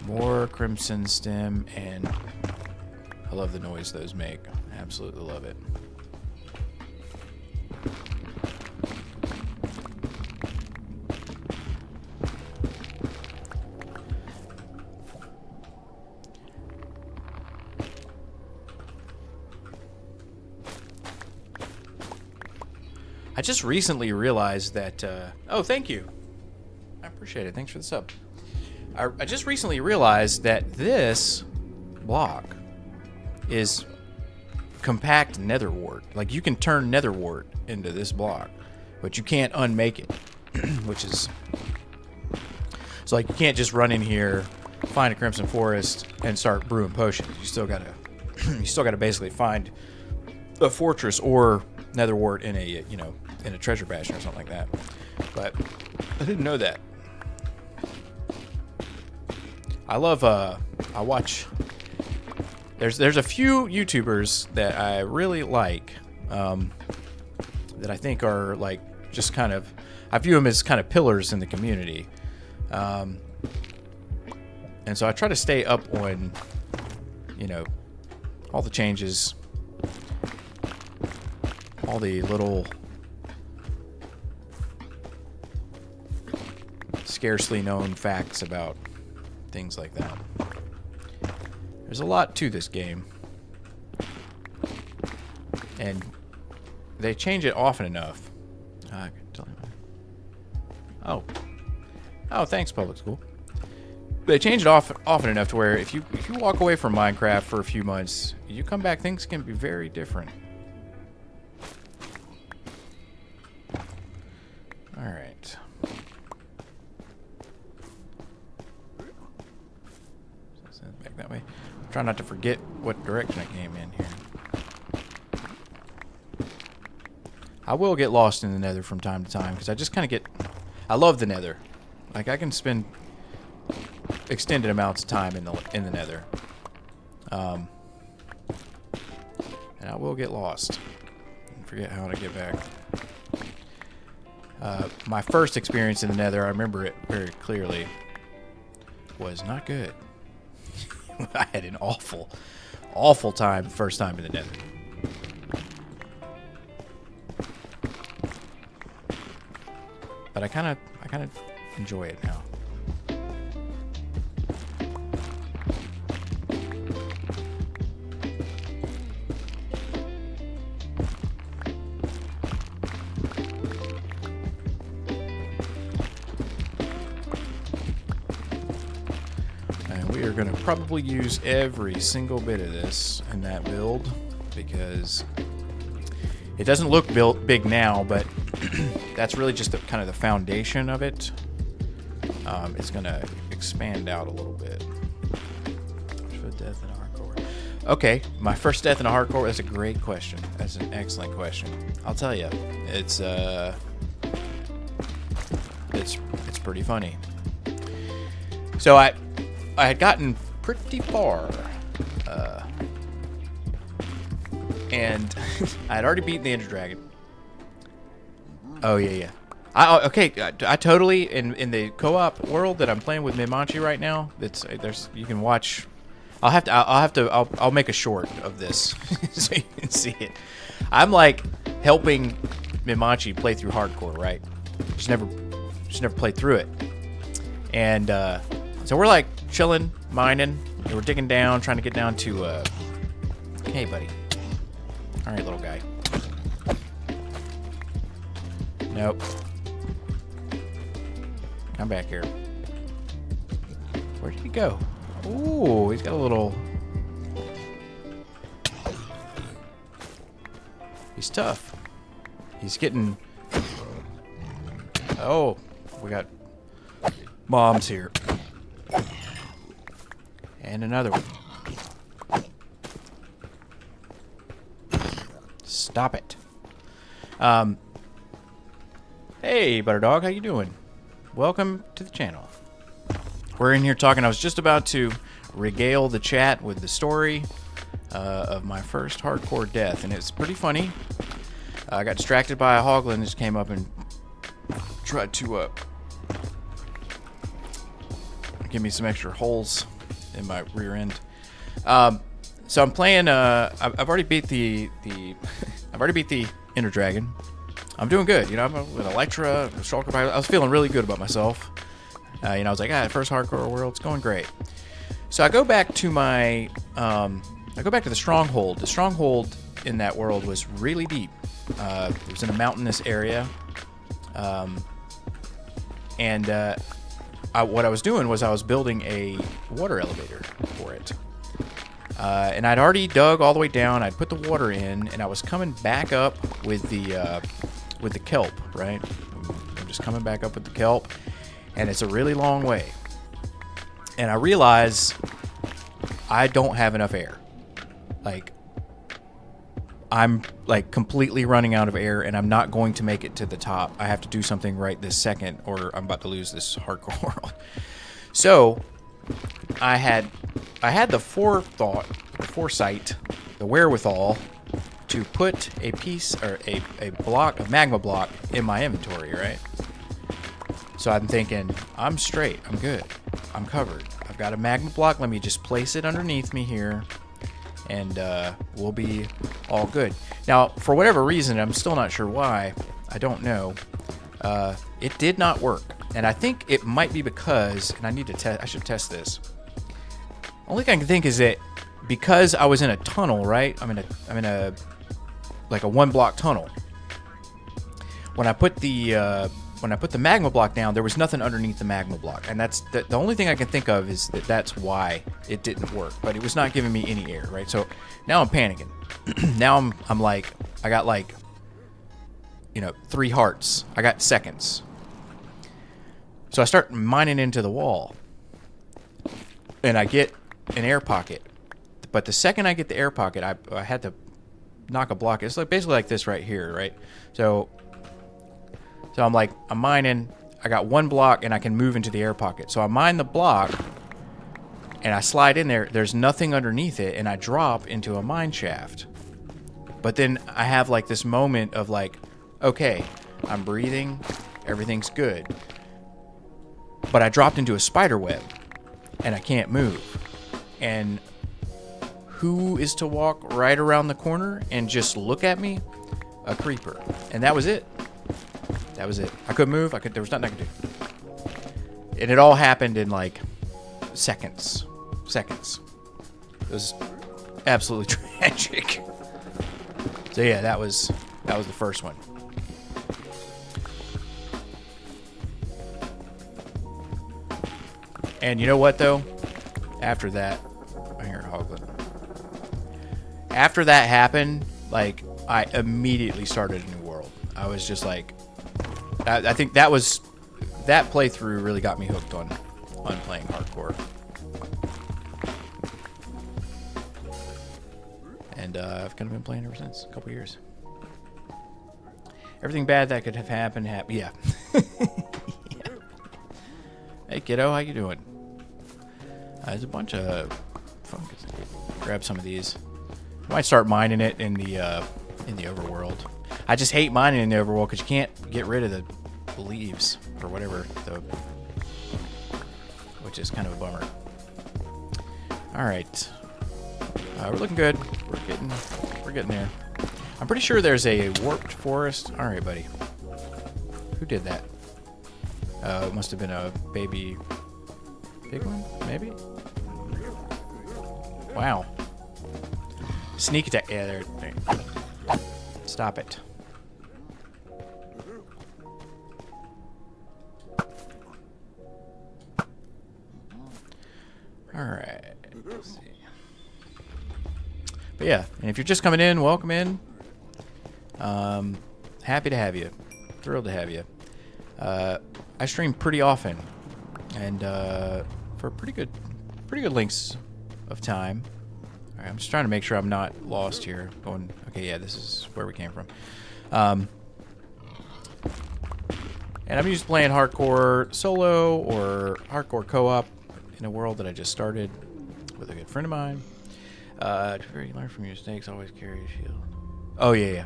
More crimson stem, and I love the noise those make. I absolutely love it. I just recently realized that, oh, thank you. I appreciate it. Thanks for the sub. I just recently realized that this block is compact nether wart. Like, you can turn nether wart into this block, but you can't unmake it, which is... So, like, you can't just run in here, find a crimson forest, and start brewing potions. You still gotta basically find a fortress or nether wart in a, you know, in a treasure bastion or something like that. But I didn't know that. I love, I watch, there's a few YouTubers that I really like, that I think are, like, just kind of, I view them as kind of pillars in the community. And so I try to stay up on, you know, all the changes, all the little scarcely known facts about things like that. There's a lot to this game, and they change it often enough. I can tell you. Oh, thanks, public school. They change it often enough to where if you walk away from Minecraft for a few months, you come back, things can be very different. All right. Back that way. Try not to forget what direction I came in here. I will get lost in the nether from time to time because I just kind of get... I love the nether. Like, I can spend extended amounts of time in the nether. And I will get lost and forget how to get back. My first experience in the nether, I remember it very clearly, was not good. I had an awful time the first time in the nether. But I kind of enjoy it now. We're going to probably use every single bit of this in that build because it doesn't look big now, but that's really just kind of the foundation of it. It's going to expand out a little bit. Death in a hardcore. Okay, my first death in a hardcore. That's a great question. That's an excellent question. I'll tell you, it's pretty funny. So I had gotten pretty far, and I had already beaten the Ender Dragon. Oh yeah. Okay, I totally in the co-op world that I'm playing with Minmachi right now. You can watch. I'll make a short of this so you can see it. I'm like helping Minmachi play through hardcore, right? Just never played through it, and so we're like chilling, mining, and we're digging down, trying to get down to, hey, buddy. All right, little guy. Nope. come back here. Where did he go? Ooh, he's got a little... He's tough. He's getting... Oh, we got mobs here. And another one. Stop it. Hey, Butterdog, how you doing? Welcome to the channel. We're in here talking. I was just about to regale the chat with the story of my first hardcore death, and it's pretty funny. I got distracted by a hoglin that just came up and tried to give me some extra holes in my rear end. So I'm playing. I've already beat the I've already beat the Ender Dragon. I'm doing good. You know, I'm with Electra, Shulker. I was feeling really good about myself. You know, I was like, first hardcore world, it's going great. So I go back to my, I go back to the stronghold. The stronghold in that world was really deep. It was in a mountainous area, and what I was doing was I was building a water elevator for it. And I'd already dug all the way down. I'd put the water in, and I was coming back up with the kelp, right? I'm just coming back up with the kelp, and it's a really long way. And I realize I don't have enough air. Like, I'm like completely running out of air, and I'm not going to make it to the top. I have to do something right this second, or I'm about to lose this hardcore world. So I had the forethought, the foresight, the wherewithal to put a piece or a block of magma block in my inventory, right? So I'm thinking, I'm straight, I'm good, I'm covered. I've got a magma block. Let me just place it underneath me here, and we'll be all good. Now, for whatever reason, I'm still not sure why, I don't know, it did not work. And I think it might be because, and I need to test, I should test this. Only thing I can think is that because I was in a tunnel, right? I'm in a like a 1-block tunnel. When I put the magma block down, there was nothing underneath the magma block, and that's the only thing I can think of is that that's why it didn't work. But it was not giving me any air, right? So now I'm panicking. Now I'm like, I got like, you know, 3 hearts. I got seconds. So I start mining into the wall, and I get an air pocket. But the second I get the air pocket, I had to knock a block. It's like basically like this right here, right? So I'm like, I'm mining. I got 1 block, and I can move into the air pocket. So I mine the block, and I slide in there. There's nothing underneath it, and I drop into a mine shaft. But then I have like this moment of like, okay, I'm breathing. Everything's good. But I dropped into a spider web, and I can't move. And who is to walk right around the corner and just look at me? A creeper. And that was it. That was it. I couldn't move. There was nothing I could do. And it all happened in like seconds. Seconds. It was absolutely tragic. So yeah, that was the first one. And you know what though? After that, I hear a hoglin. After that happened, like, I immediately started a new world. I was just like, I think that playthrough really got me hooked on playing hardcore. And I've kind of been playing ever since, a couple years. Everything bad that could have happened, yeah. Yeah. Hey kiddo, how you doing? There's a bunch of fungus. Grab some of these. I might start mining it in the overworld. I just hate mining in the overworld because you can't get rid of the leaves or whatever, which is kind of a bummer. All right, we're looking good. We're getting there. I'm pretty sure there's a warped forest. All right, buddy. Who did that? It must have been a baby big one, maybe? Wow. Sneak attack. Yeah, there. Stop it. Alright. Let's see. But yeah, and if you're just coming in, welcome in. Happy to have you. Thrilled to have you. I stream pretty often, and for pretty good lengths of time. All right, I'm just trying to make sure I'm not lost here. Going, okay, yeah, this is where we came from. And I'm just playing hardcore solo or hardcore co-op in a world that I just started with a good friend of mine. You learn from your mistakes. Always carry a shield. Oh yeah.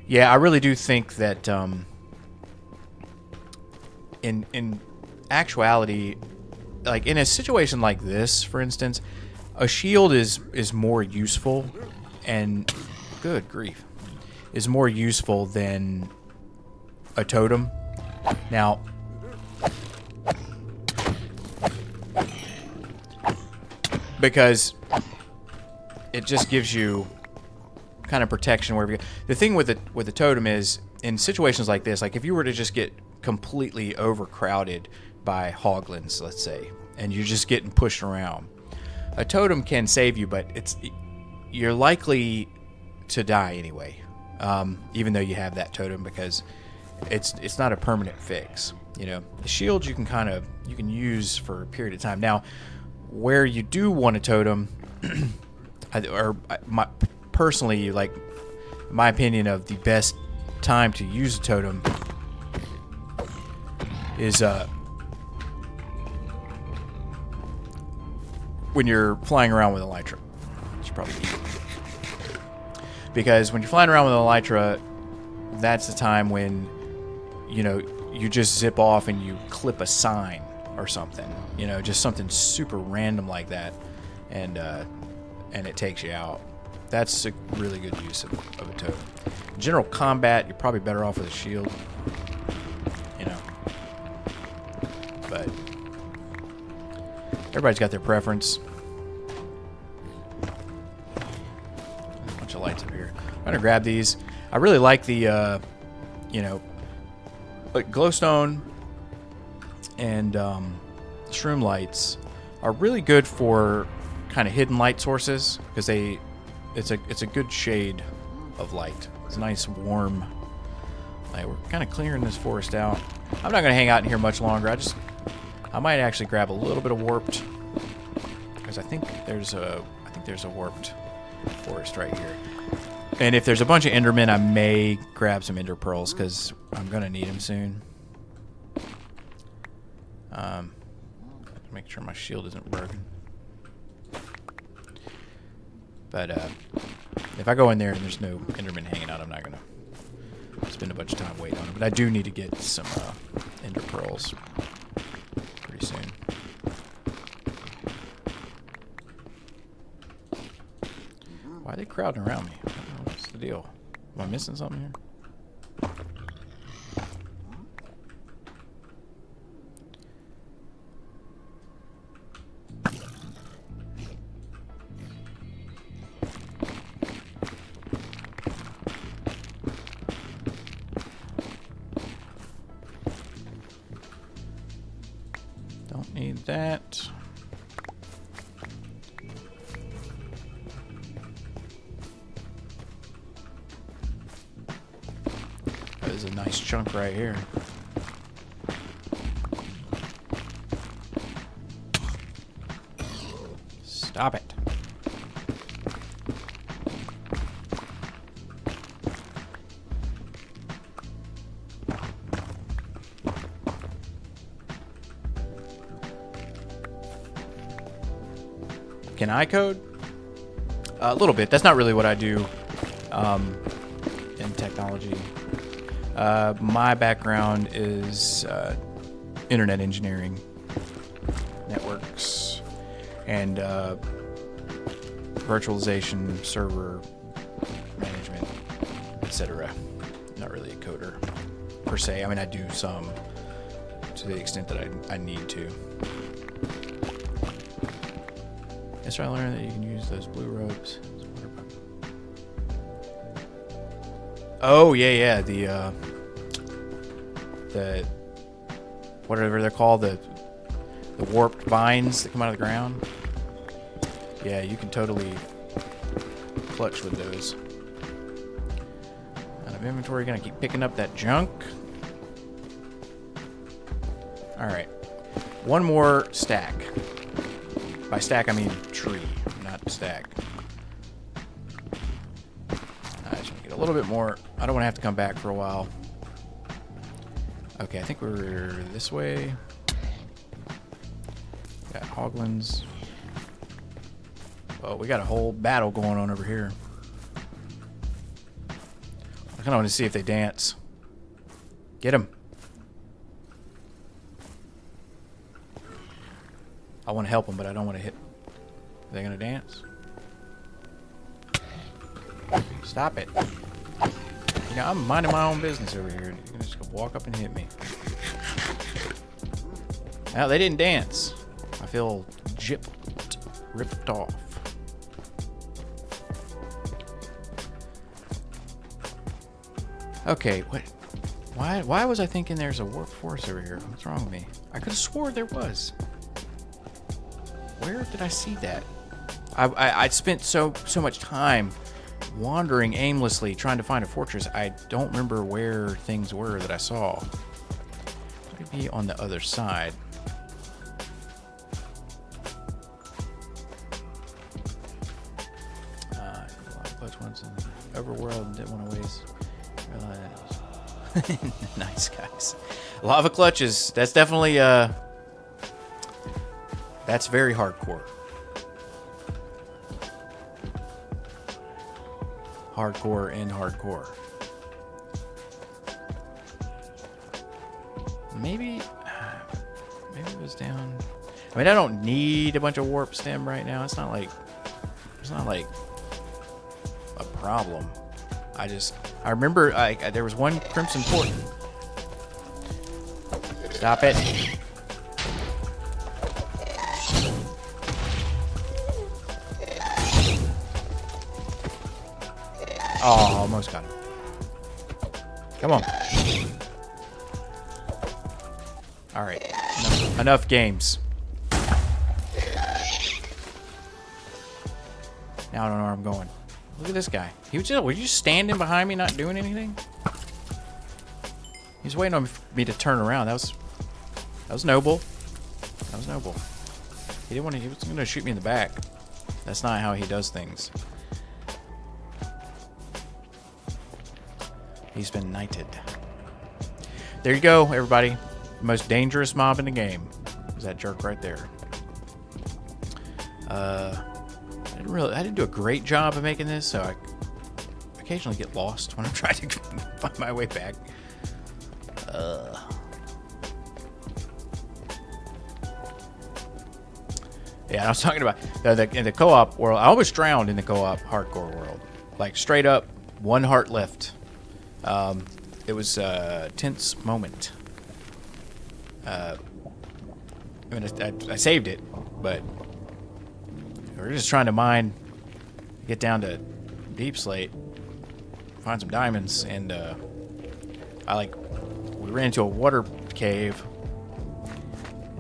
Yeah, I really do think that in actuality, like in a situation like this, for instance, a shield is more useful, and good grief, is more useful than a totem. Now, because it just gives you kind of protection wherever you go. The thing with the totem is, in situations like this, like if you were to just get completely overcrowded by hoglins, let's say, and you're just getting pushed around, a totem can save you, but you're likely to die anyway, even though you have that totem, because it's not a permanent fix. You know, the shield you can use for a period of time. Now, where you do want a totem, personally, like, my opinion of the best time to use a totem is when you're flying around with elytra. You should probably eat it. Because when you're flying around with elytra, that's the time when, you know, you just zip off and you clip a sign or something. You know, just something super random like that, and it takes you out. That's a really good use of a totem. In general combat, you're probably better off with a shield. You know. But everybody's got their preference. There's a bunch of lights up here. I'm gonna grab these. I really like the, like glowstone and shroom lights are really good for kind of hidden light sources, because it's a good shade of light. It's a nice warm light. We're kind of clearing this forest out. I'm not gonna hang out in here much longer. I might actually grab a little bit of warped, because I think there's a warped forest right here. And if there's a bunch of endermen, I may grab some ender pearls, because I'm gonna need them soon. Make sure my shield isn't broken. But if I go in there and there's no enderman hanging out, I'm not gonna spend a bunch of time waiting on it. But I do need to get some ender pearls pretty soon. Why are they crowding around me? I don't know, what's the deal? Am I missing something here? Don't need that. That is a nice chunk right here. Stop it. Can I code? A little bit. That's not really what I do in technology. My background is internet engineering, networks, and virtualization, server management, etc. Not really a coder per se. I mean, I do some to the extent that I need to. Yesterday I learned that you can use those blue ropes. Oh yeah, the whatever they're called, the the warped vines that come out of the ground. Yeah, you can totally clutch with those. Out of inventory, gonna keep picking up that junk. Alright. One more stack. By stack, I mean tree, not stack. I just want to get a little bit more. I don't want to have to come back for a while. Okay, I think we're this way. Got hoglins. Oh, we got a whole battle going on over here. I kind of want to see if they dance. Get them. I want to help them, but I don't want to hit. Are they going to dance? Stop it. You know, I'm minding my own business over here. You can just go walk up and hit me. Now, they didn't dance. I feel ripped off. Okay, what? Why was I thinking there's a warp force over here? What's wrong with me? I could have swore there was. Where did I see that? I spent so much time wandering aimlessly trying to find a fortress. I don't remember where things were that I saw. It could be on the other side. Clutch once in the overworld, didn't want to waste. Nice, guys. Lava clutches. That's definitely that's very hardcore. Hardcore and hardcore. Maybe it was down. I mean, I don't need a bunch of warp stem right now. It's not like a problem. I remember there was one crimson port. Stop it. Oh, almost got him. Come on. All right. Enough games. Now I don't know where I'm going. Look at this guy. Was you just standing behind me, not doing anything? He's waiting on me to turn around. That was noble. That was noble. He didn't want to. He was going to shoot me in the back. That's not how he does things. He's been knighted. There you go, everybody. The most dangerous mob in the game is that jerk right there. I didn't do a great job of making this, so I occasionally get lost when I'm trying to find my way back. Yeah, I was talking about in the co-op world. I almost drowned in the co-op hardcore world. Like straight up, one heart left. It was a tense moment. I mean, I saved it, but we're just trying to get down to Deep Slate, find some diamonds, and we ran into a water cave,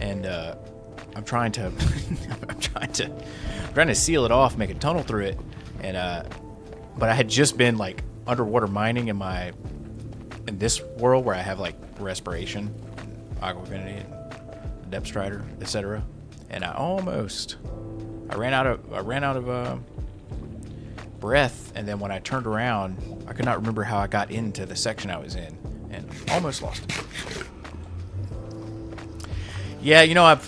and I'm trying to seal it off, make a tunnel through it, and but I had just been like underwater mining in this world where I have like respiration, aqua affinity, and depth strider, etc. And I ran out of breath, and then when I turned around, I could not remember how I got into the section I was in, and almost lost it. Yeah, you know,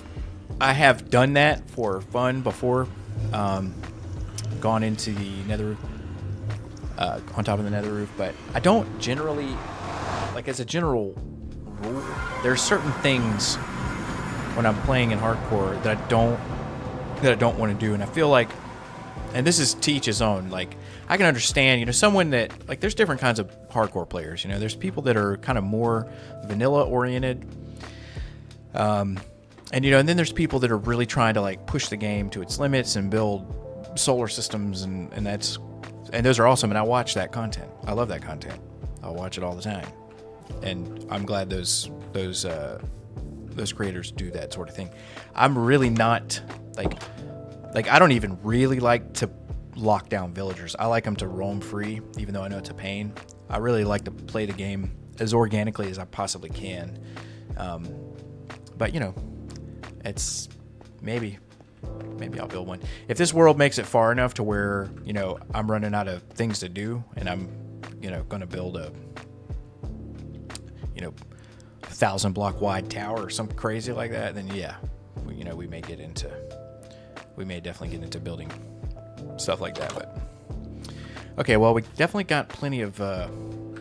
I have done that for fun before. Gone into the nether, on top of the nether roof, but I don't generally, like as a general rule, there's certain things when I'm playing in hardcore that I don't want to do, and I feel like, and this is to each his own. Like, I can understand, you know, someone that, like, there's different kinds of hardcore players. You know, there's people that are kind of more vanilla oriented, and you know, and then there's people that are really trying to like push the game to its limits and build solar systems, and those are awesome. And I watch that content. I love that content. I'll watch it all the time, and I'm glad those those creators do that sort of thing. I'm really not like I don't even really like to lock down villagers. I like them to roam free, even though I know it's a pain. I really like to play the game as organically as I possibly can. But you know, it's maybe I'll build one. If this world makes it far enough to where, you know, I'm running out of things to do and I'm, you know, going to build a, you know, 1,000 block wide tower or something crazy like that, then yeah, we may definitely get into building stuff like that. But okay, well, we definitely got plenty of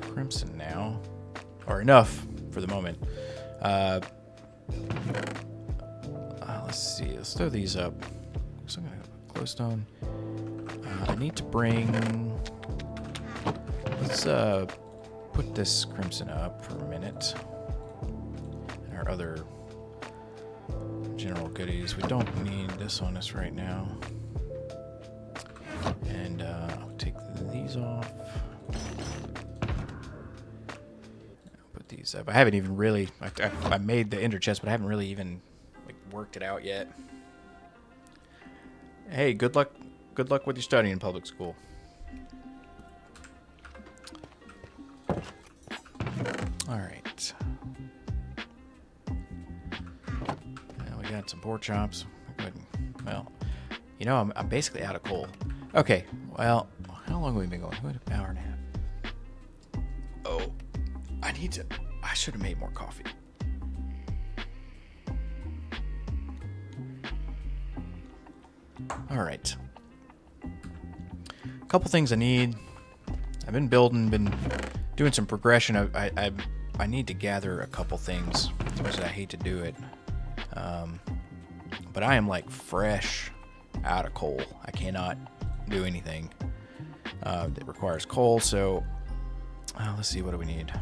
crimson now, or enough for the moment. Let's see. Let's throw these up. So I'm gonna close stone. I need to bring. Let's put this crimson up for a minute. And our other general goodies. We don't need this on us right now. And I'll take these off. Put these up. I haven't even really. I made the ender chest, but I haven't really even worked it out yet. Hey, good luck with your studying in public school. All right. Now we got some pork chops. Well, you know, I'm basically out of coal. Okay, well, how long have we been going? What, an hour and a half? Oh, I should have made more coffee. All right. A couple things I need. I've been building, been doing some progression. I need to gather a couple things, as much as I hate to do it. But I am like fresh out of coal. I cannot do anything that requires coal. So let's see, what do we need?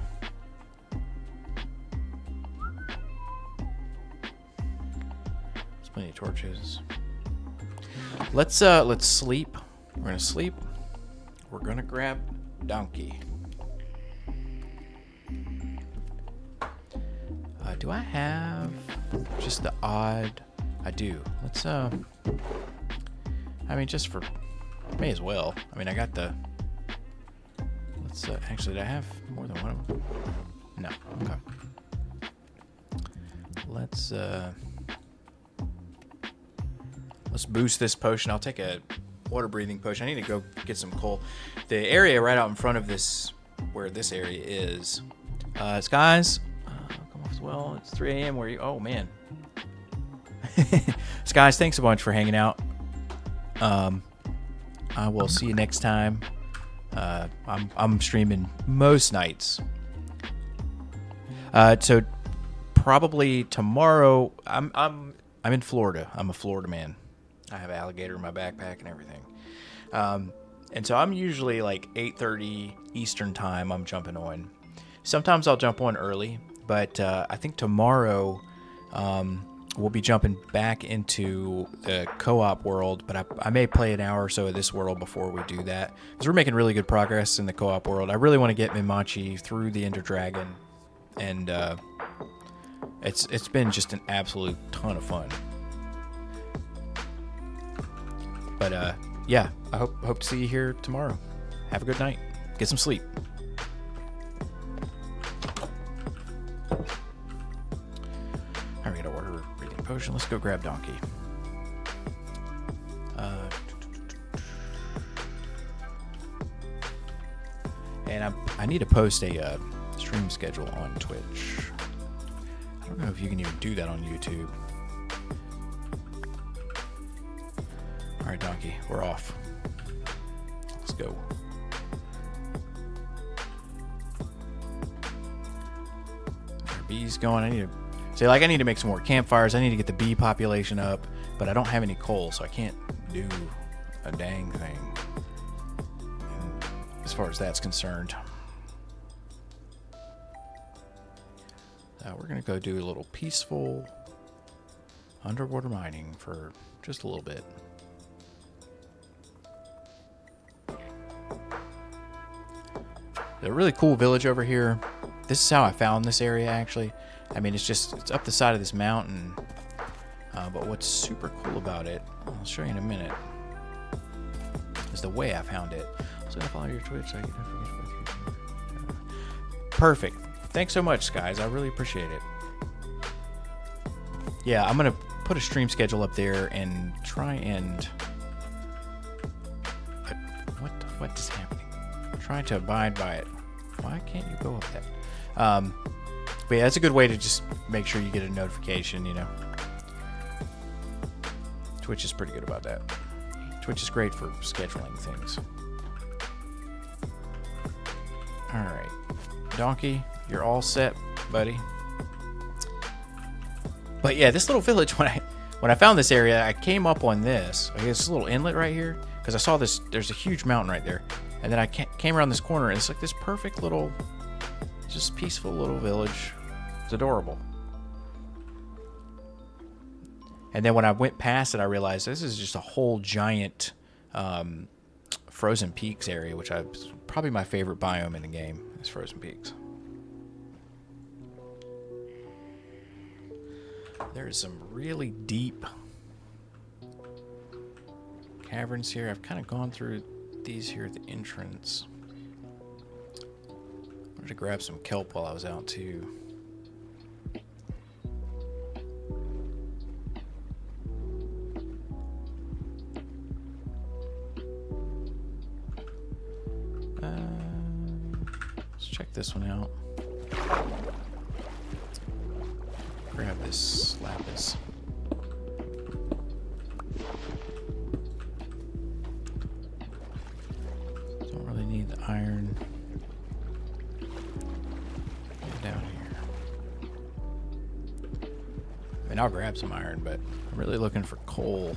There's plenty of torches. Let's sleep. We're gonna sleep. We're gonna grab donkey. Do I have just the odd? I do. Let's I mean, just for, may as well. I mean, I got the. Let's actually, did I have more than one of them? No. Okay. Let's boost this potion. I'll take a water breathing potion. I need to go get some coal. The area right out in front of this, where this area is, Skies, come off as well. It's 3 a.m. Where you? Oh man. Skies, thanks a bunch for hanging out. I will see you next time. I'm streaming most nights. So probably tomorrow. I'm in Florida. I'm a Florida man. I have an alligator in my backpack and everything. And so I'm usually like 8:30 Eastern time I'm jumping on. Sometimes I'll jump on early, but I think tomorrow we'll be jumping back into the co-op world, but I may play an hour or so of this world before we do that, because we're making really good progress in the co-op world. I really want to get Minmachi through the Ender Dragon, and it's been just an absolute ton of fun. But yeah, I hope to see you here tomorrow. Have a good night. Get some sleep. I gotta order a breathing potion. Let's go grab Donkey. And I need to post a stream schedule on Twitch. I don't know if you can even do that on YouTube. All right, Donkey, we're off. Let's go. Our bees going. I need to make some more campfires. I need to get the bee population up, but I don't have any coal, so I can't do a dang thing as far as that's concerned. We're gonna go do a little peaceful underwater mining for just a little bit. A really cool village over here. This is how I found this area, actually. I mean, it's up the side of this mountain. But what's super cool about it, I'll show you in a minute, is the way I found it. So I'm gonna follow your Twitch so I can forget. Perfect. Thanks so much, guys. I really appreciate it. Yeah, I'm gonna put a stream schedule up there and try and what is happening? I'm trying to abide by it. Why can't you go up that? But yeah, that's a good way to just make sure you get a notification, you know. Twitch is pretty good about that. Twitch is great for scheduling things. Alright. Donkey, you're all set, buddy. But yeah, this little village, when I found this area, I came up on this. I guess this little inlet right here. Because I saw this, there's a huge mountain right there. And then I came around this corner, and it's like this perfect little, just peaceful little village. It's adorable. And then when I went past it, I realized this is just a whole giant frozen peaks area, which is probably my favorite biome in the game, is frozen peaks. There's some really deep caverns here. I've kind of gone through these here at the entrance. I wanted to grab some kelp while I was out too. Let's check this one out. Grab this lapis. Don't really need the iron. Get down here. I mean, I'll grab some iron, but I'm really looking for coal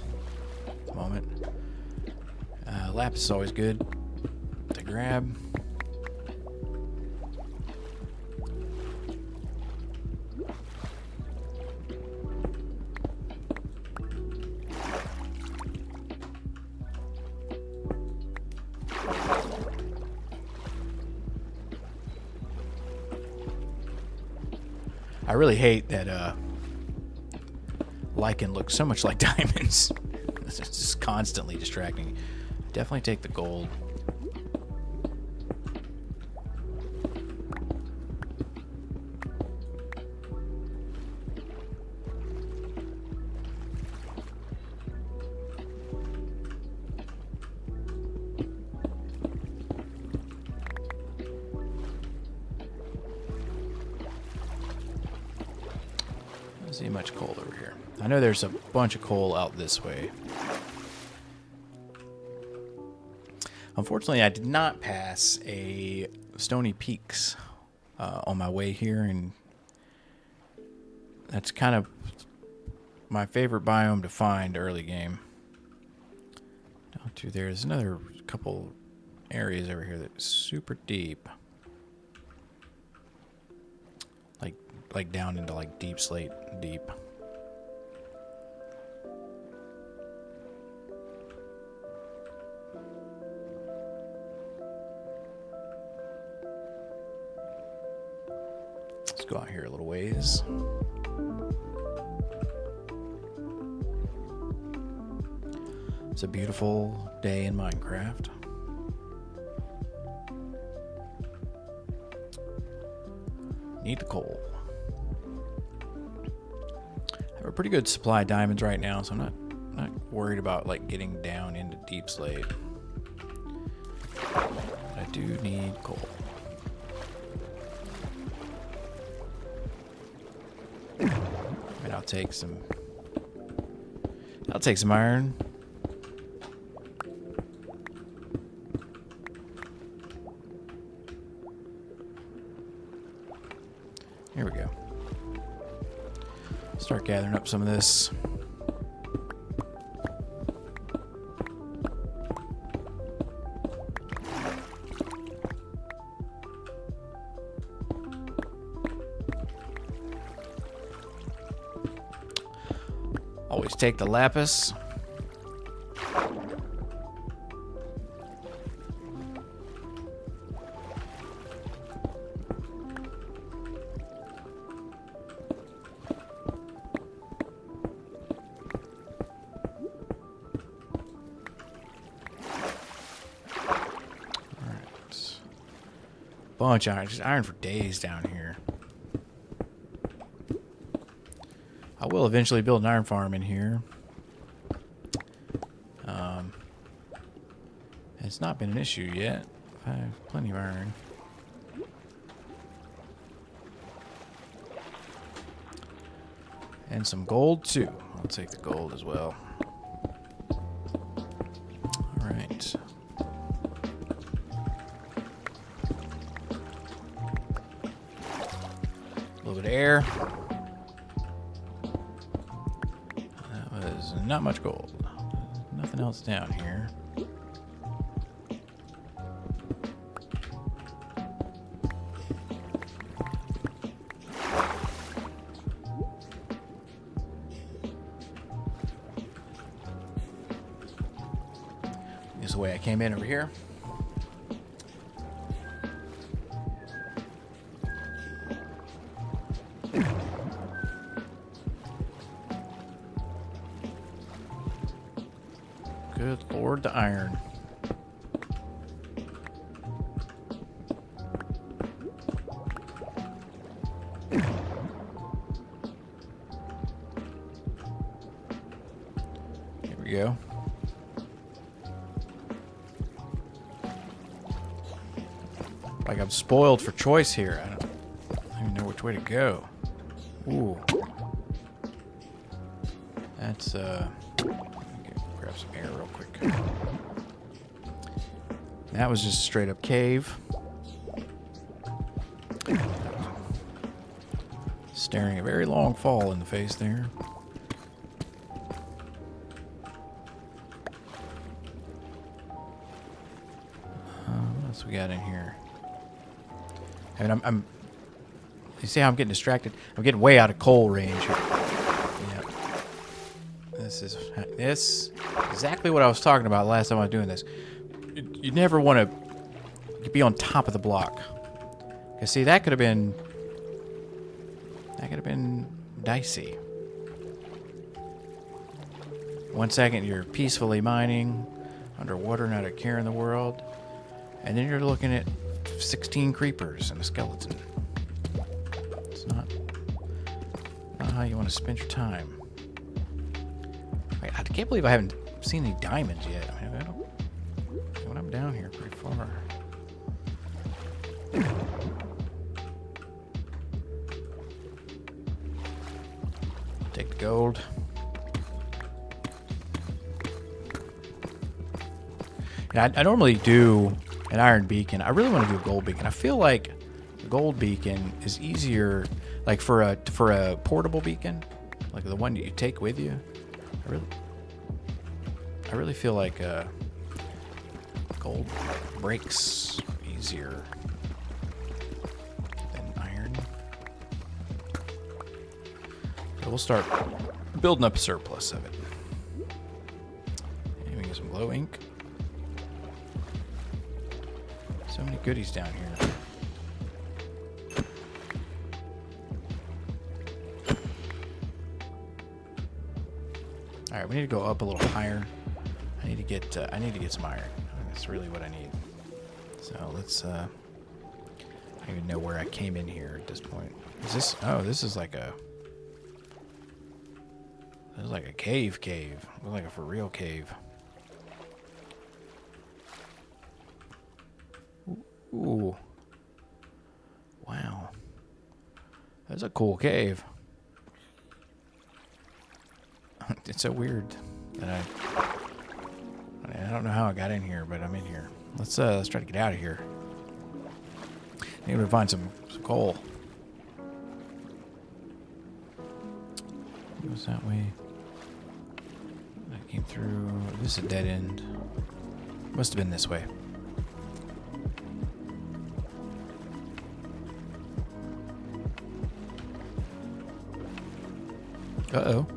at the moment. Lapis is always good to grab. I really hate that lichen looks so much like diamonds. It's just constantly distracting. Definitely take the gold. See much coal over here. I know there's a bunch of coal out this way. Unfortunately, I did not pass a Stony Peaks on my way here, and that's kind of my favorite biome to find early game. Down through there's another couple areas over here that's super deep. Like down into like deep slate deep. Let's go out here a little ways. It's a beautiful day in Minecraft. Need the coal. I have a pretty good supply of diamonds right now, so I'm not worried about like getting down into deep slate. But I do need coal. And I'll take some iron. Here we go. Start gathering up some of this. Always take the lapis. bunch of iron. Just iron for days down here. I will eventually build an iron farm in here. It's not been an issue yet. I have plenty of iron. And some gold too. I'll take the gold as well. Alright. A little bit of air. That was not much gold. Nothing else down here. This is the way I came in over here. Good Lord, the iron. Here we go. Like I'm spoiled for choice here. I don't even know which way to go. Ooh. That's, grab some air real quick. That was just a straight up cave. Staring a very long fall in the face there. What else we got in here? I mean, you see how I'm getting distracted? I'm getting way out of coal range here. Yeah. This is exactly what I was talking about last time I was doing this. You never want to be on top of the block. Cause see, that could have been dicey. 1 second you're peacefully mining underwater, not a care in the world, and then you're looking at 16 creepers and a skeleton. It's not how you want to spend your time. I can't believe I haven't seen any diamonds yet. I mean, when I'm down here pretty far. Take the gold. Yeah, I normally do an iron beacon. I really want to do a gold beacon. I feel like a gold beacon is easier, like for a portable beacon, like the one that you take with you. I really feel like gold breaks easier than iron. So we'll start building up a surplus of it. And we get some glow ink. So many goodies down here. All right, we need to go up a little higher. I need to get some iron. That's really what I need. So let's. I don't even know where I came in here at this point. Is this? Oh, this is like a. This is like a cave. Looks like a for real cave. Ooh. Wow. That's a cool cave. It's so weird that I don't know how I got in here, but I'm in here. Let's try to get out of here. Need to find some coal. It goes that way. I came through. This is a dead end. Must have been this way. Uh-oh.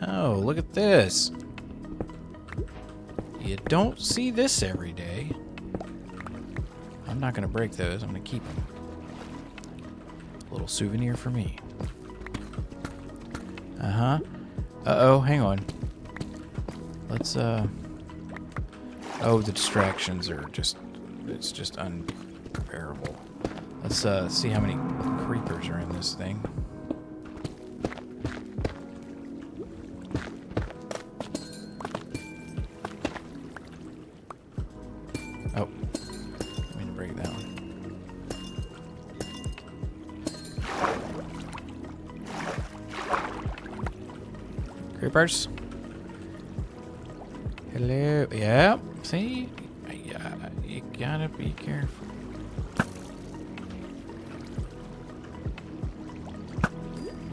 Oh, look at this. You don't see this every day. I'm not going to break those. I'm going to keep them. A little souvenir for me. Uh-huh. Uh-oh, hang on. Let's, oh, the distractions are just, it's just unbearable. Let's see how many creepers are in this thing. Oh, I mean to break that one. Creepers. Hello. Yeah. See, you gotta be careful.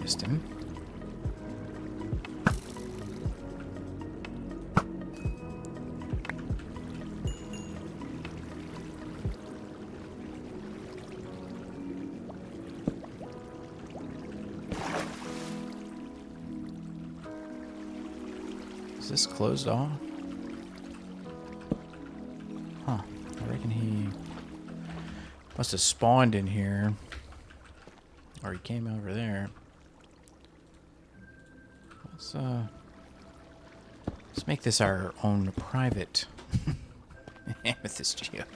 Missed him. Is this closed off? Huh. I reckon he must have spawned in here. Or he came over there. Let's make this our own private amethyst geode.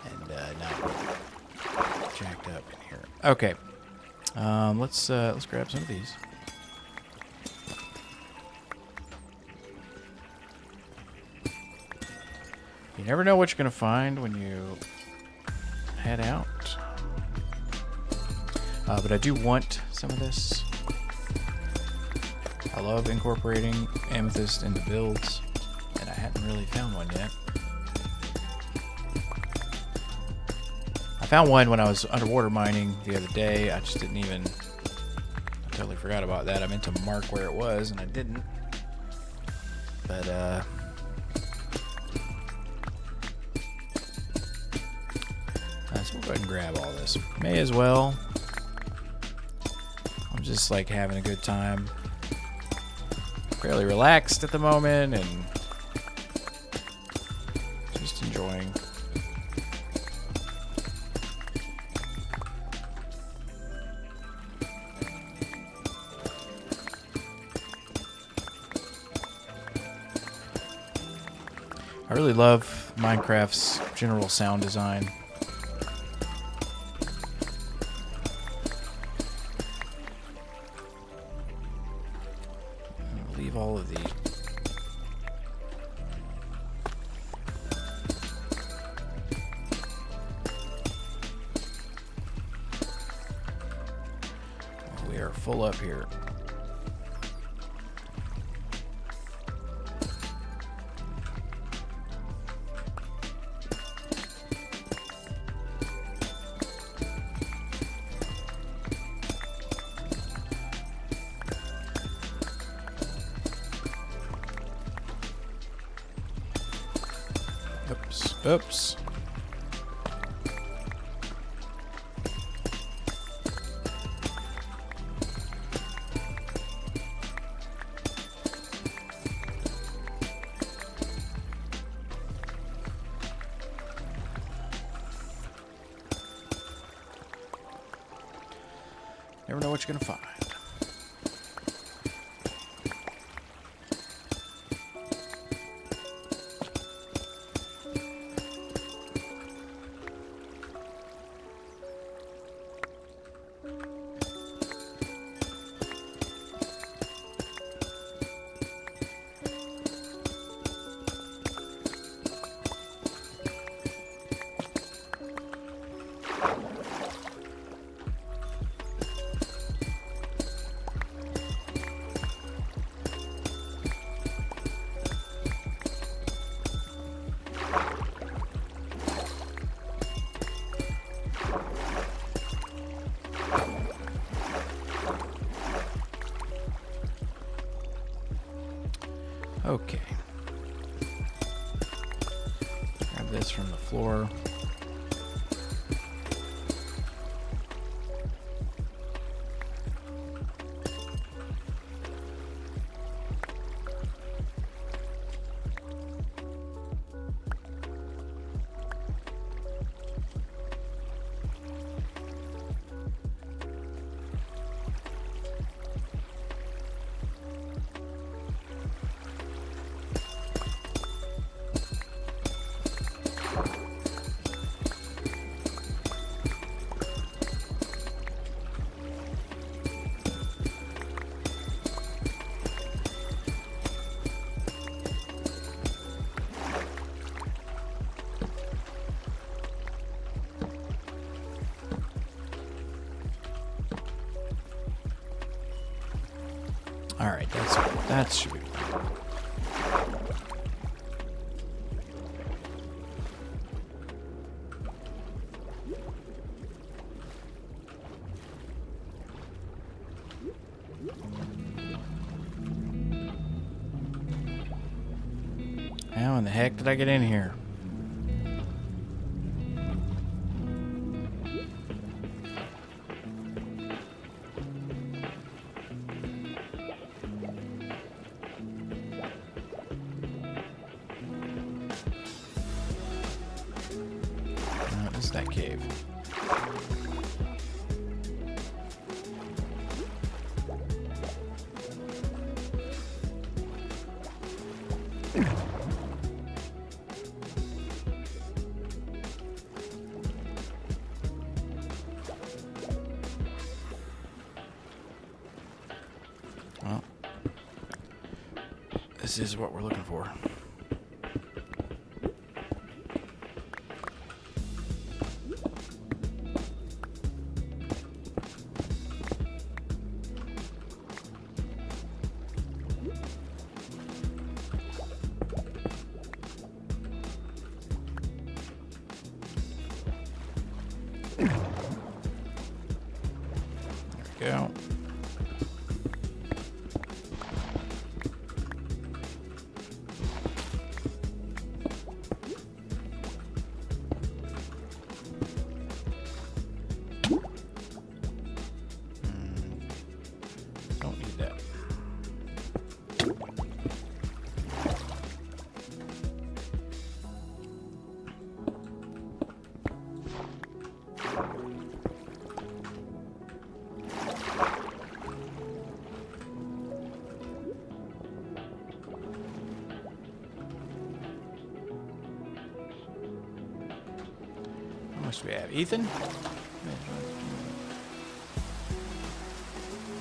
And not jacked up in here. Okay. Let's grab some of these. You never know what you're gonna find when you head out. But I do want some of this. I love incorporating amethyst into builds, and I hadn't really found one yet. I found one when I was underwater mining the other day. I just didn't even... I totally forgot about that. I meant to mark where it was, and I didn't. But, so we'll go ahead and grab all this. May as well. I'm just, like, having a good time. Fairly relaxed at the moment, and just enjoying. I really love Minecraft's general sound design. Leave all of the we are full up here. Oops. Never know what you're gonna find. Okay. Grab this from the floor. Alright, that should be fine. How in the heck did I get in here? This is that cave. Well, this is what we're looking for. Go. Don't need that. How much do we have? Ethan?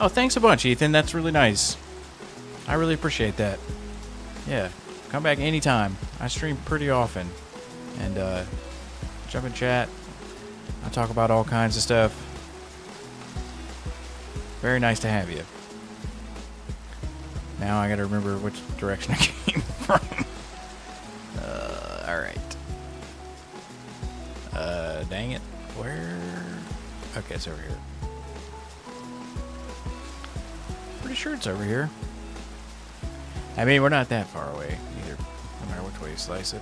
Oh, thanks a bunch, Ethan. That's really nice. I really appreciate that. Yeah, come back anytime. I stream pretty often. And, jump in chat. I talk about all kinds of stuff. Very nice to have you. Now I gotta remember which direction I came from. Alright. Dang it. Where? Okay, it's over here. Pretty sure it's over here. I mean, we're not that far away either, no matter which way you slice it.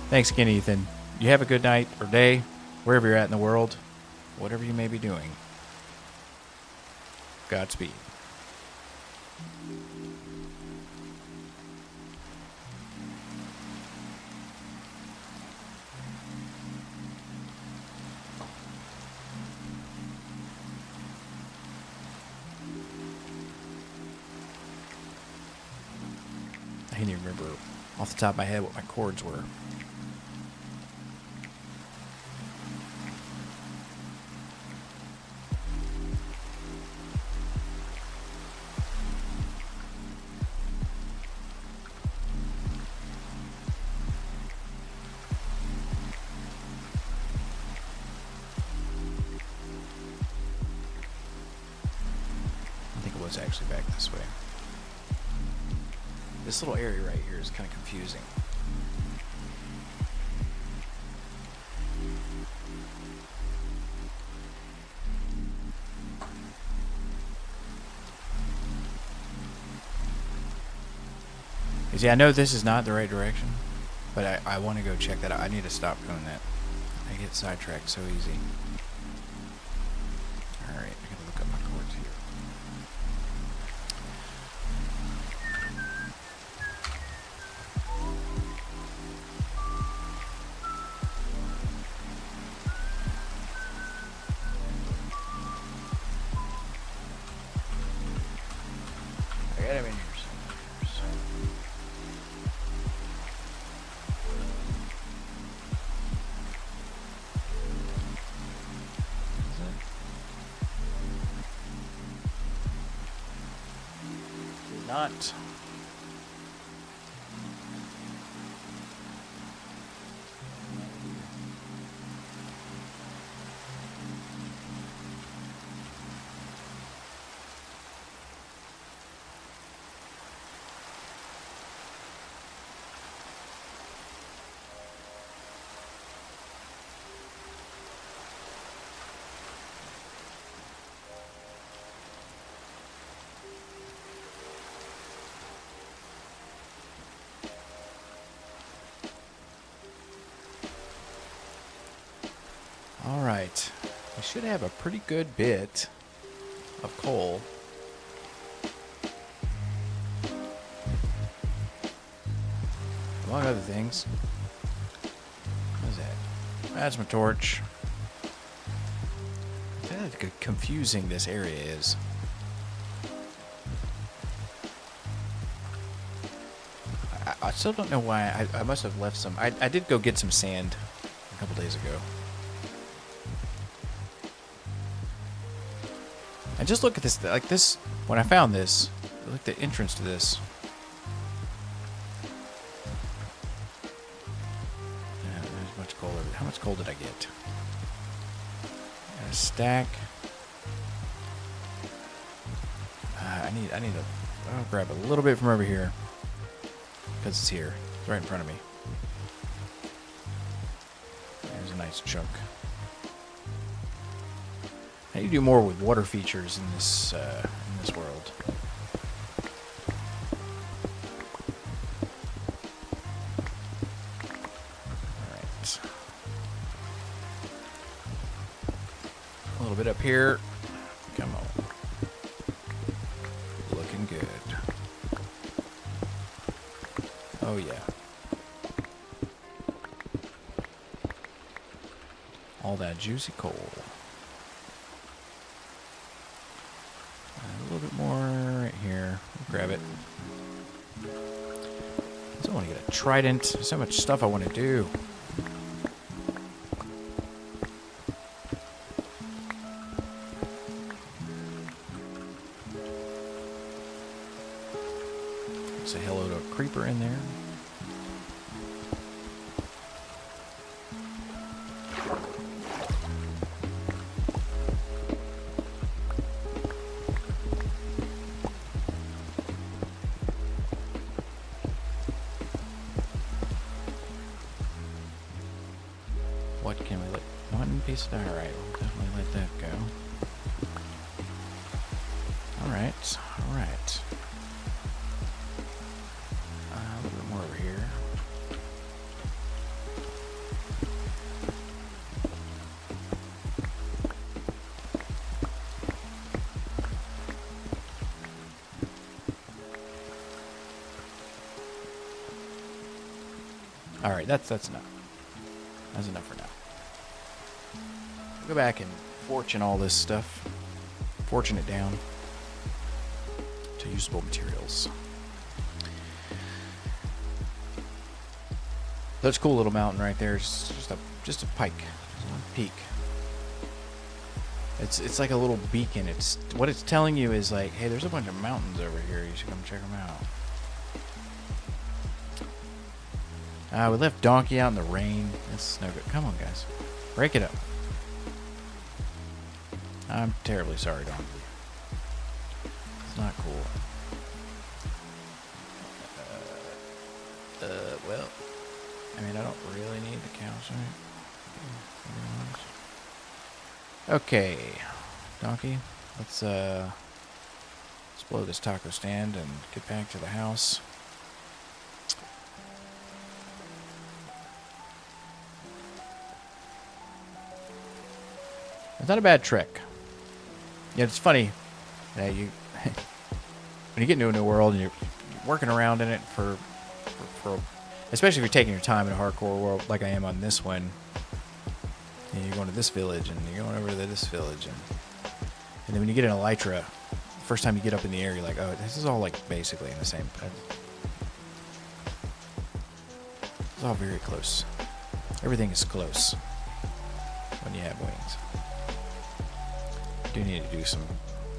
Thanks again, Ethan. You have a good night or day, wherever you're at in the world, whatever you may be doing. Godspeed. I can't even remember off the top of my head what my chords were. I think it was actually back this way. This little area right here is kind of confusing. You see, I know this is not the right direction, but I want to go check that out. I need to stop doing that. I get sidetracked so easy. Alright, I gotta look up my chords here. I got him in here somewhere. Not. Alright. We should have a pretty good bit of coal. Among other things. What is that? That's my torch. Look how confusing this area is. I still don't know why. I must have left some. I did go get some sand a couple days ago. And just look at this. Like this, when I found this, look at the entrance to this. Yeah, there's much coal. How much coal did I get? And a stack. I need to. I'll grab a little bit from over here. Because it's here. It's right in front of me. There's a nice chunk. I need to do more with water features in this world. Alright. A little bit up here. Come on. Looking good. Oh, yeah. All that juicy coal. A little bit more right here. Grab it. I still want to get a trident. There's so much stuff I want to do. Say hello to a creeper in there. What can we let? One piece of diorite. We'll definitely let that go. Alright, alright. A little bit more over here. Alright, that's enough. That's enough for now. We'll go back and fortune all this stuff. Fortune it down to usable materials. That's a cool little mountain right there. It's just a pike. Just one peak. It's like a little beacon. It's what it's telling you is like, hey, there's a bunch of mountains over here. You should come check them out. We left Donkey out in the rain. That's no good. Come on, guys. Break it up. I'm terribly sorry, Donkey. It's not cool. Well, I mean, I don't really need the calcite. Okay, Donkey, let's blow this taco stand and get back to the house. It's not a bad trick. Yeah, it's funny. You when you get into a new world and you're working around in it for especially if you're taking your time in a hardcore world like I am on this one. And you're going to this village and you're going over to this village and then when you get in Elytra, the first time you get up in the air, you're like, oh, this is all like basically in the same. It's all very close. Everything is close when you have wings. Do need to do some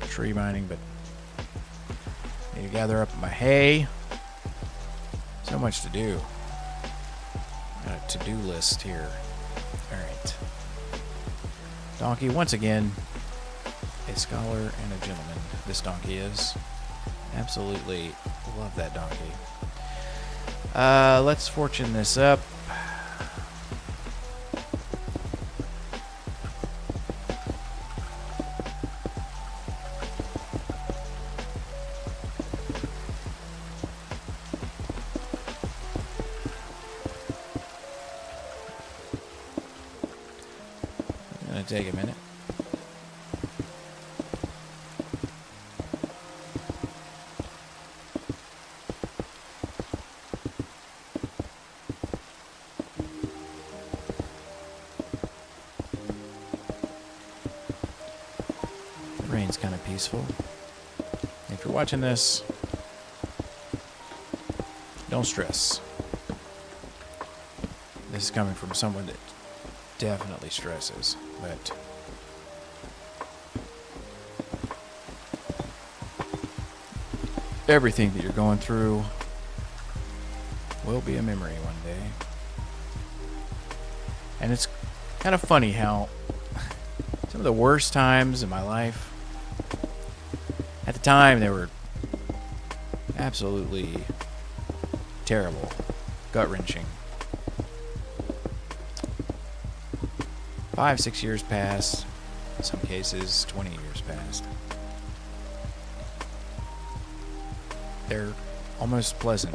tree mining, but I need to gather up my hay. So much to do. Got a to-do list here. Alright. Donkey, once again, a scholar and a gentleman. This donkey is. Absolutely love that donkey. Let's fortune this up. going to take a minute. The rain's kind of peaceful. If you're watching this, don't stress. This is coming from someone that definitely stresses, but everything that you're going through will be a memory one day. And it's kind of funny how some of the worst times in my life, at the time, they were absolutely terrible, gut-wrenching. 5, 6 years passed. In some cases, 20 years passed. They're almost pleasant.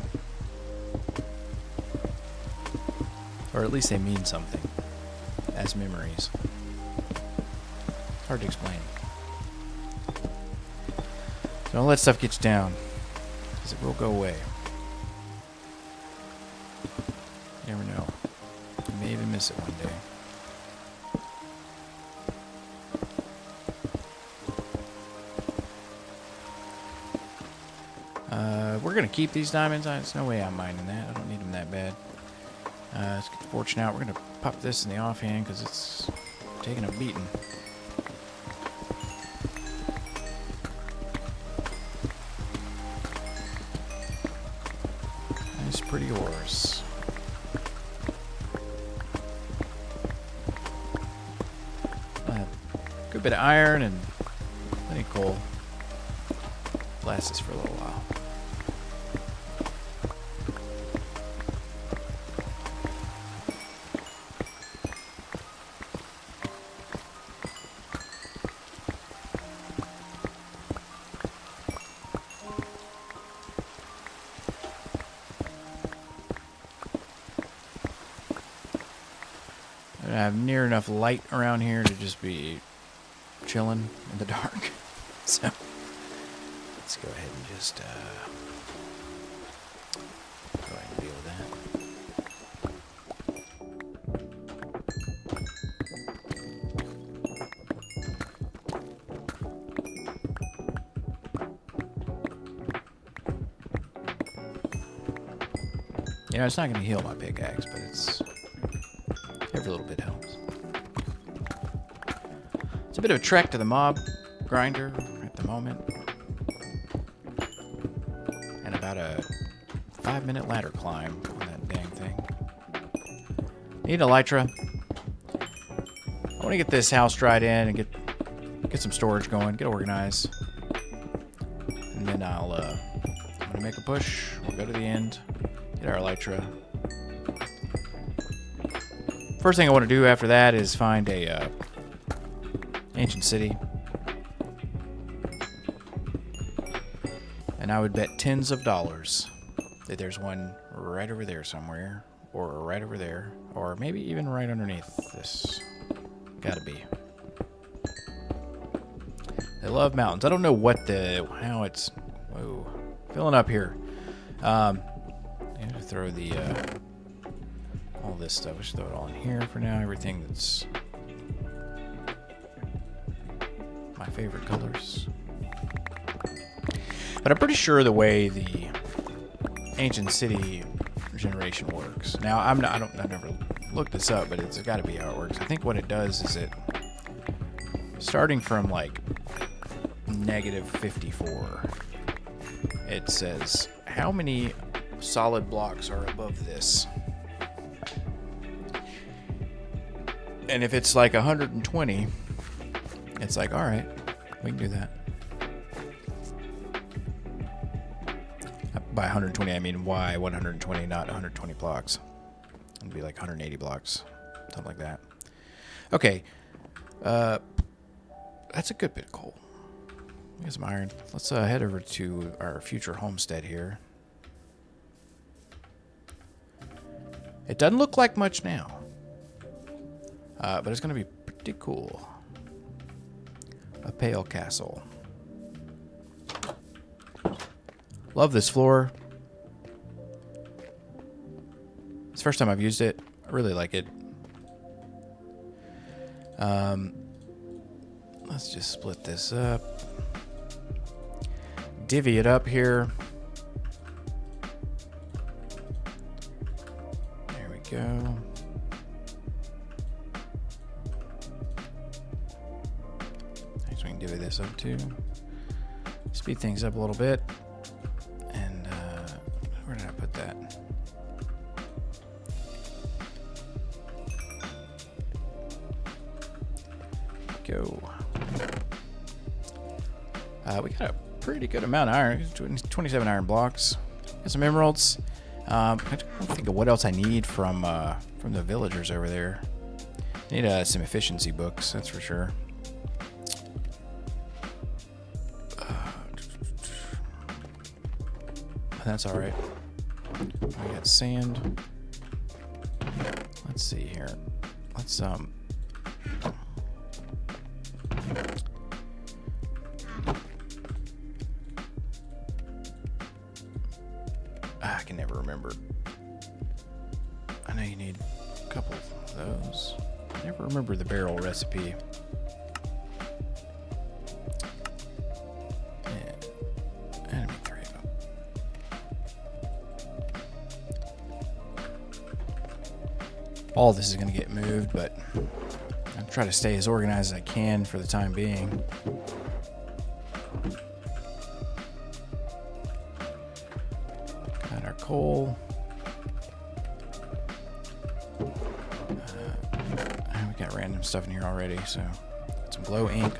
Or at least they mean something as memories. Hard to explain. So don't let stuff get you down, because it will go away. You never know. You may even miss it one day. We're going to keep these diamonds. There's no way I'm mining that. I don't need them that bad. Let's get the fortune out. We're going to pop this in the offhand because it's taking a beating. Nice pretty ores. Good bit of iron and plenty of coal. Last us for a little while. I have near enough light around here to just be chilling in the dark. So let's go ahead and just go ahead and deal with that. You know, it's not going to heal my pickaxe, but it's every little bit helps. It's a bit of a trek to the mob grinder at the moment. And about a 5-minute ladder climb on that dang thing. Need elytra. I want to get this house dried in and get some storage going, get organized. And then I'm going to make a push. We'll go to the end, get our elytra. First thing I want to do after that is find a ancient city. And I would bet tens of dollars that there's one right over there somewhere, or right over there, or maybe even right underneath this. Gotta be. They love mountains. I don't know how it's, whoa, filling up here. I have to throw the, all this stuff. We should throw it all in here for now. Everything that's my favorite colors. But I'm pretty sure the way the ancient city generation works. Now I never looked this up, but it's got to be how it works. I think what it does is it, starting from like -54, it says how many solid blocks are above this. And if it's like 120, it's like, all right, we can do that. By 120, I mean why 120, not 120 blocks. It'd be like 180 blocks, something like that. Okay, that's a good bit of coal. Get some iron. Let's head over to our future homestead here. It doesn't look like much now. But it's going to be pretty cool. A pale castle. Love this floor. It's the first time I've used it. I really like it. Let's just split this up. Divvy it up here. There we go. Next we can divvy this up too. Speed things up a little bit. And where did I put that? Go. We got a pretty good amount of iron. 27 iron blocks. Got some emeralds. I don't think of what else I need from the villagers over there. I need some efficiency books, that's for sure. That's all right. We got sand. Let's see here. Let's I can never remember. I know you need a couple of those. I never remember the barrel recipe. Yeah. Enemy 3 of them. All this is going to get moved, but I'll try to stay as organized as I can for the time being. Got our coal. We got random stuff in here already, so some glow ink.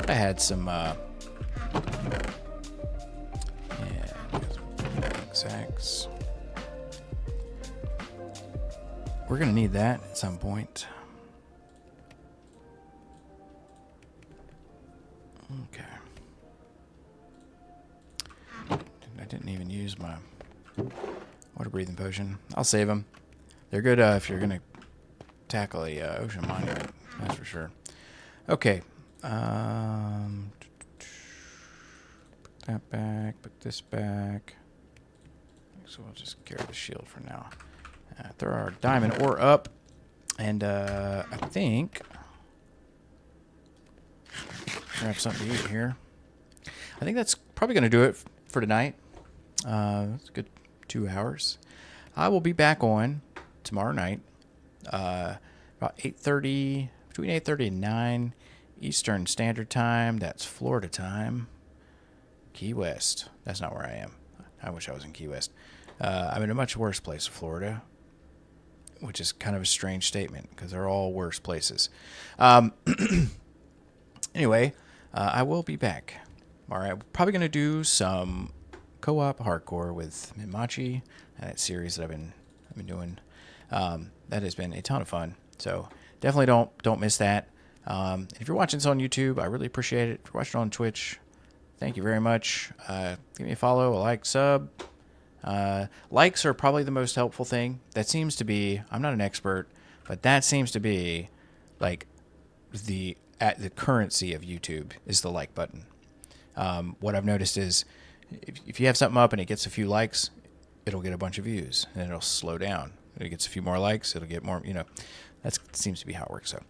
I had some sacks. We're gonna need that at some point. Okay. I didn't even use my water breathing potion. I'll save them. They're good if you're gonna tackle a ocean monument. That's for sure. Okay. Put that back. Put this back. So we'll just carry the shield for now. Throw our diamond ore up, and I think grab something to eat here. I think that's probably going to do it for tonight. It's a good 2 hours. I will be back on tomorrow night, about 8:30, between 8:30 and 9 Eastern Standard Time. That's Florida time. Key West. That's not where I am. I wish I was in Key West. I'm in a much worse place, Florida, which is kind of a strange statement because they're all worse places. Anyway, I will be back. All right, we're probably going to do some co-op hardcore with Minmachi, that series that I've been doing. That has been a ton of fun. So definitely don't miss that. If you're watching this on YouTube, I really appreciate it. If you're watching on Twitch, thank you very much. Give me a follow, a like, sub. Likes are probably the most helpful thing. That seems to be, I'm not an expert, but that seems to be like the currency of YouTube is the like button. What I've noticed is if you have something up and it gets a few likes, it'll get a bunch of views, and it'll slow down. If it gets a few more likes, it'll get more, that seems to be how it works. So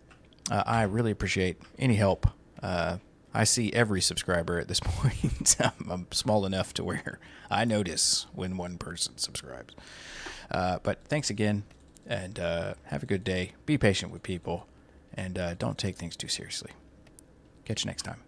I really appreciate any help. I see every subscriber at this point. I'm small enough to where I notice when one person subscribes. But thanks again, and have a good day. Be patient with people, and don't take things too seriously. Catch you next time.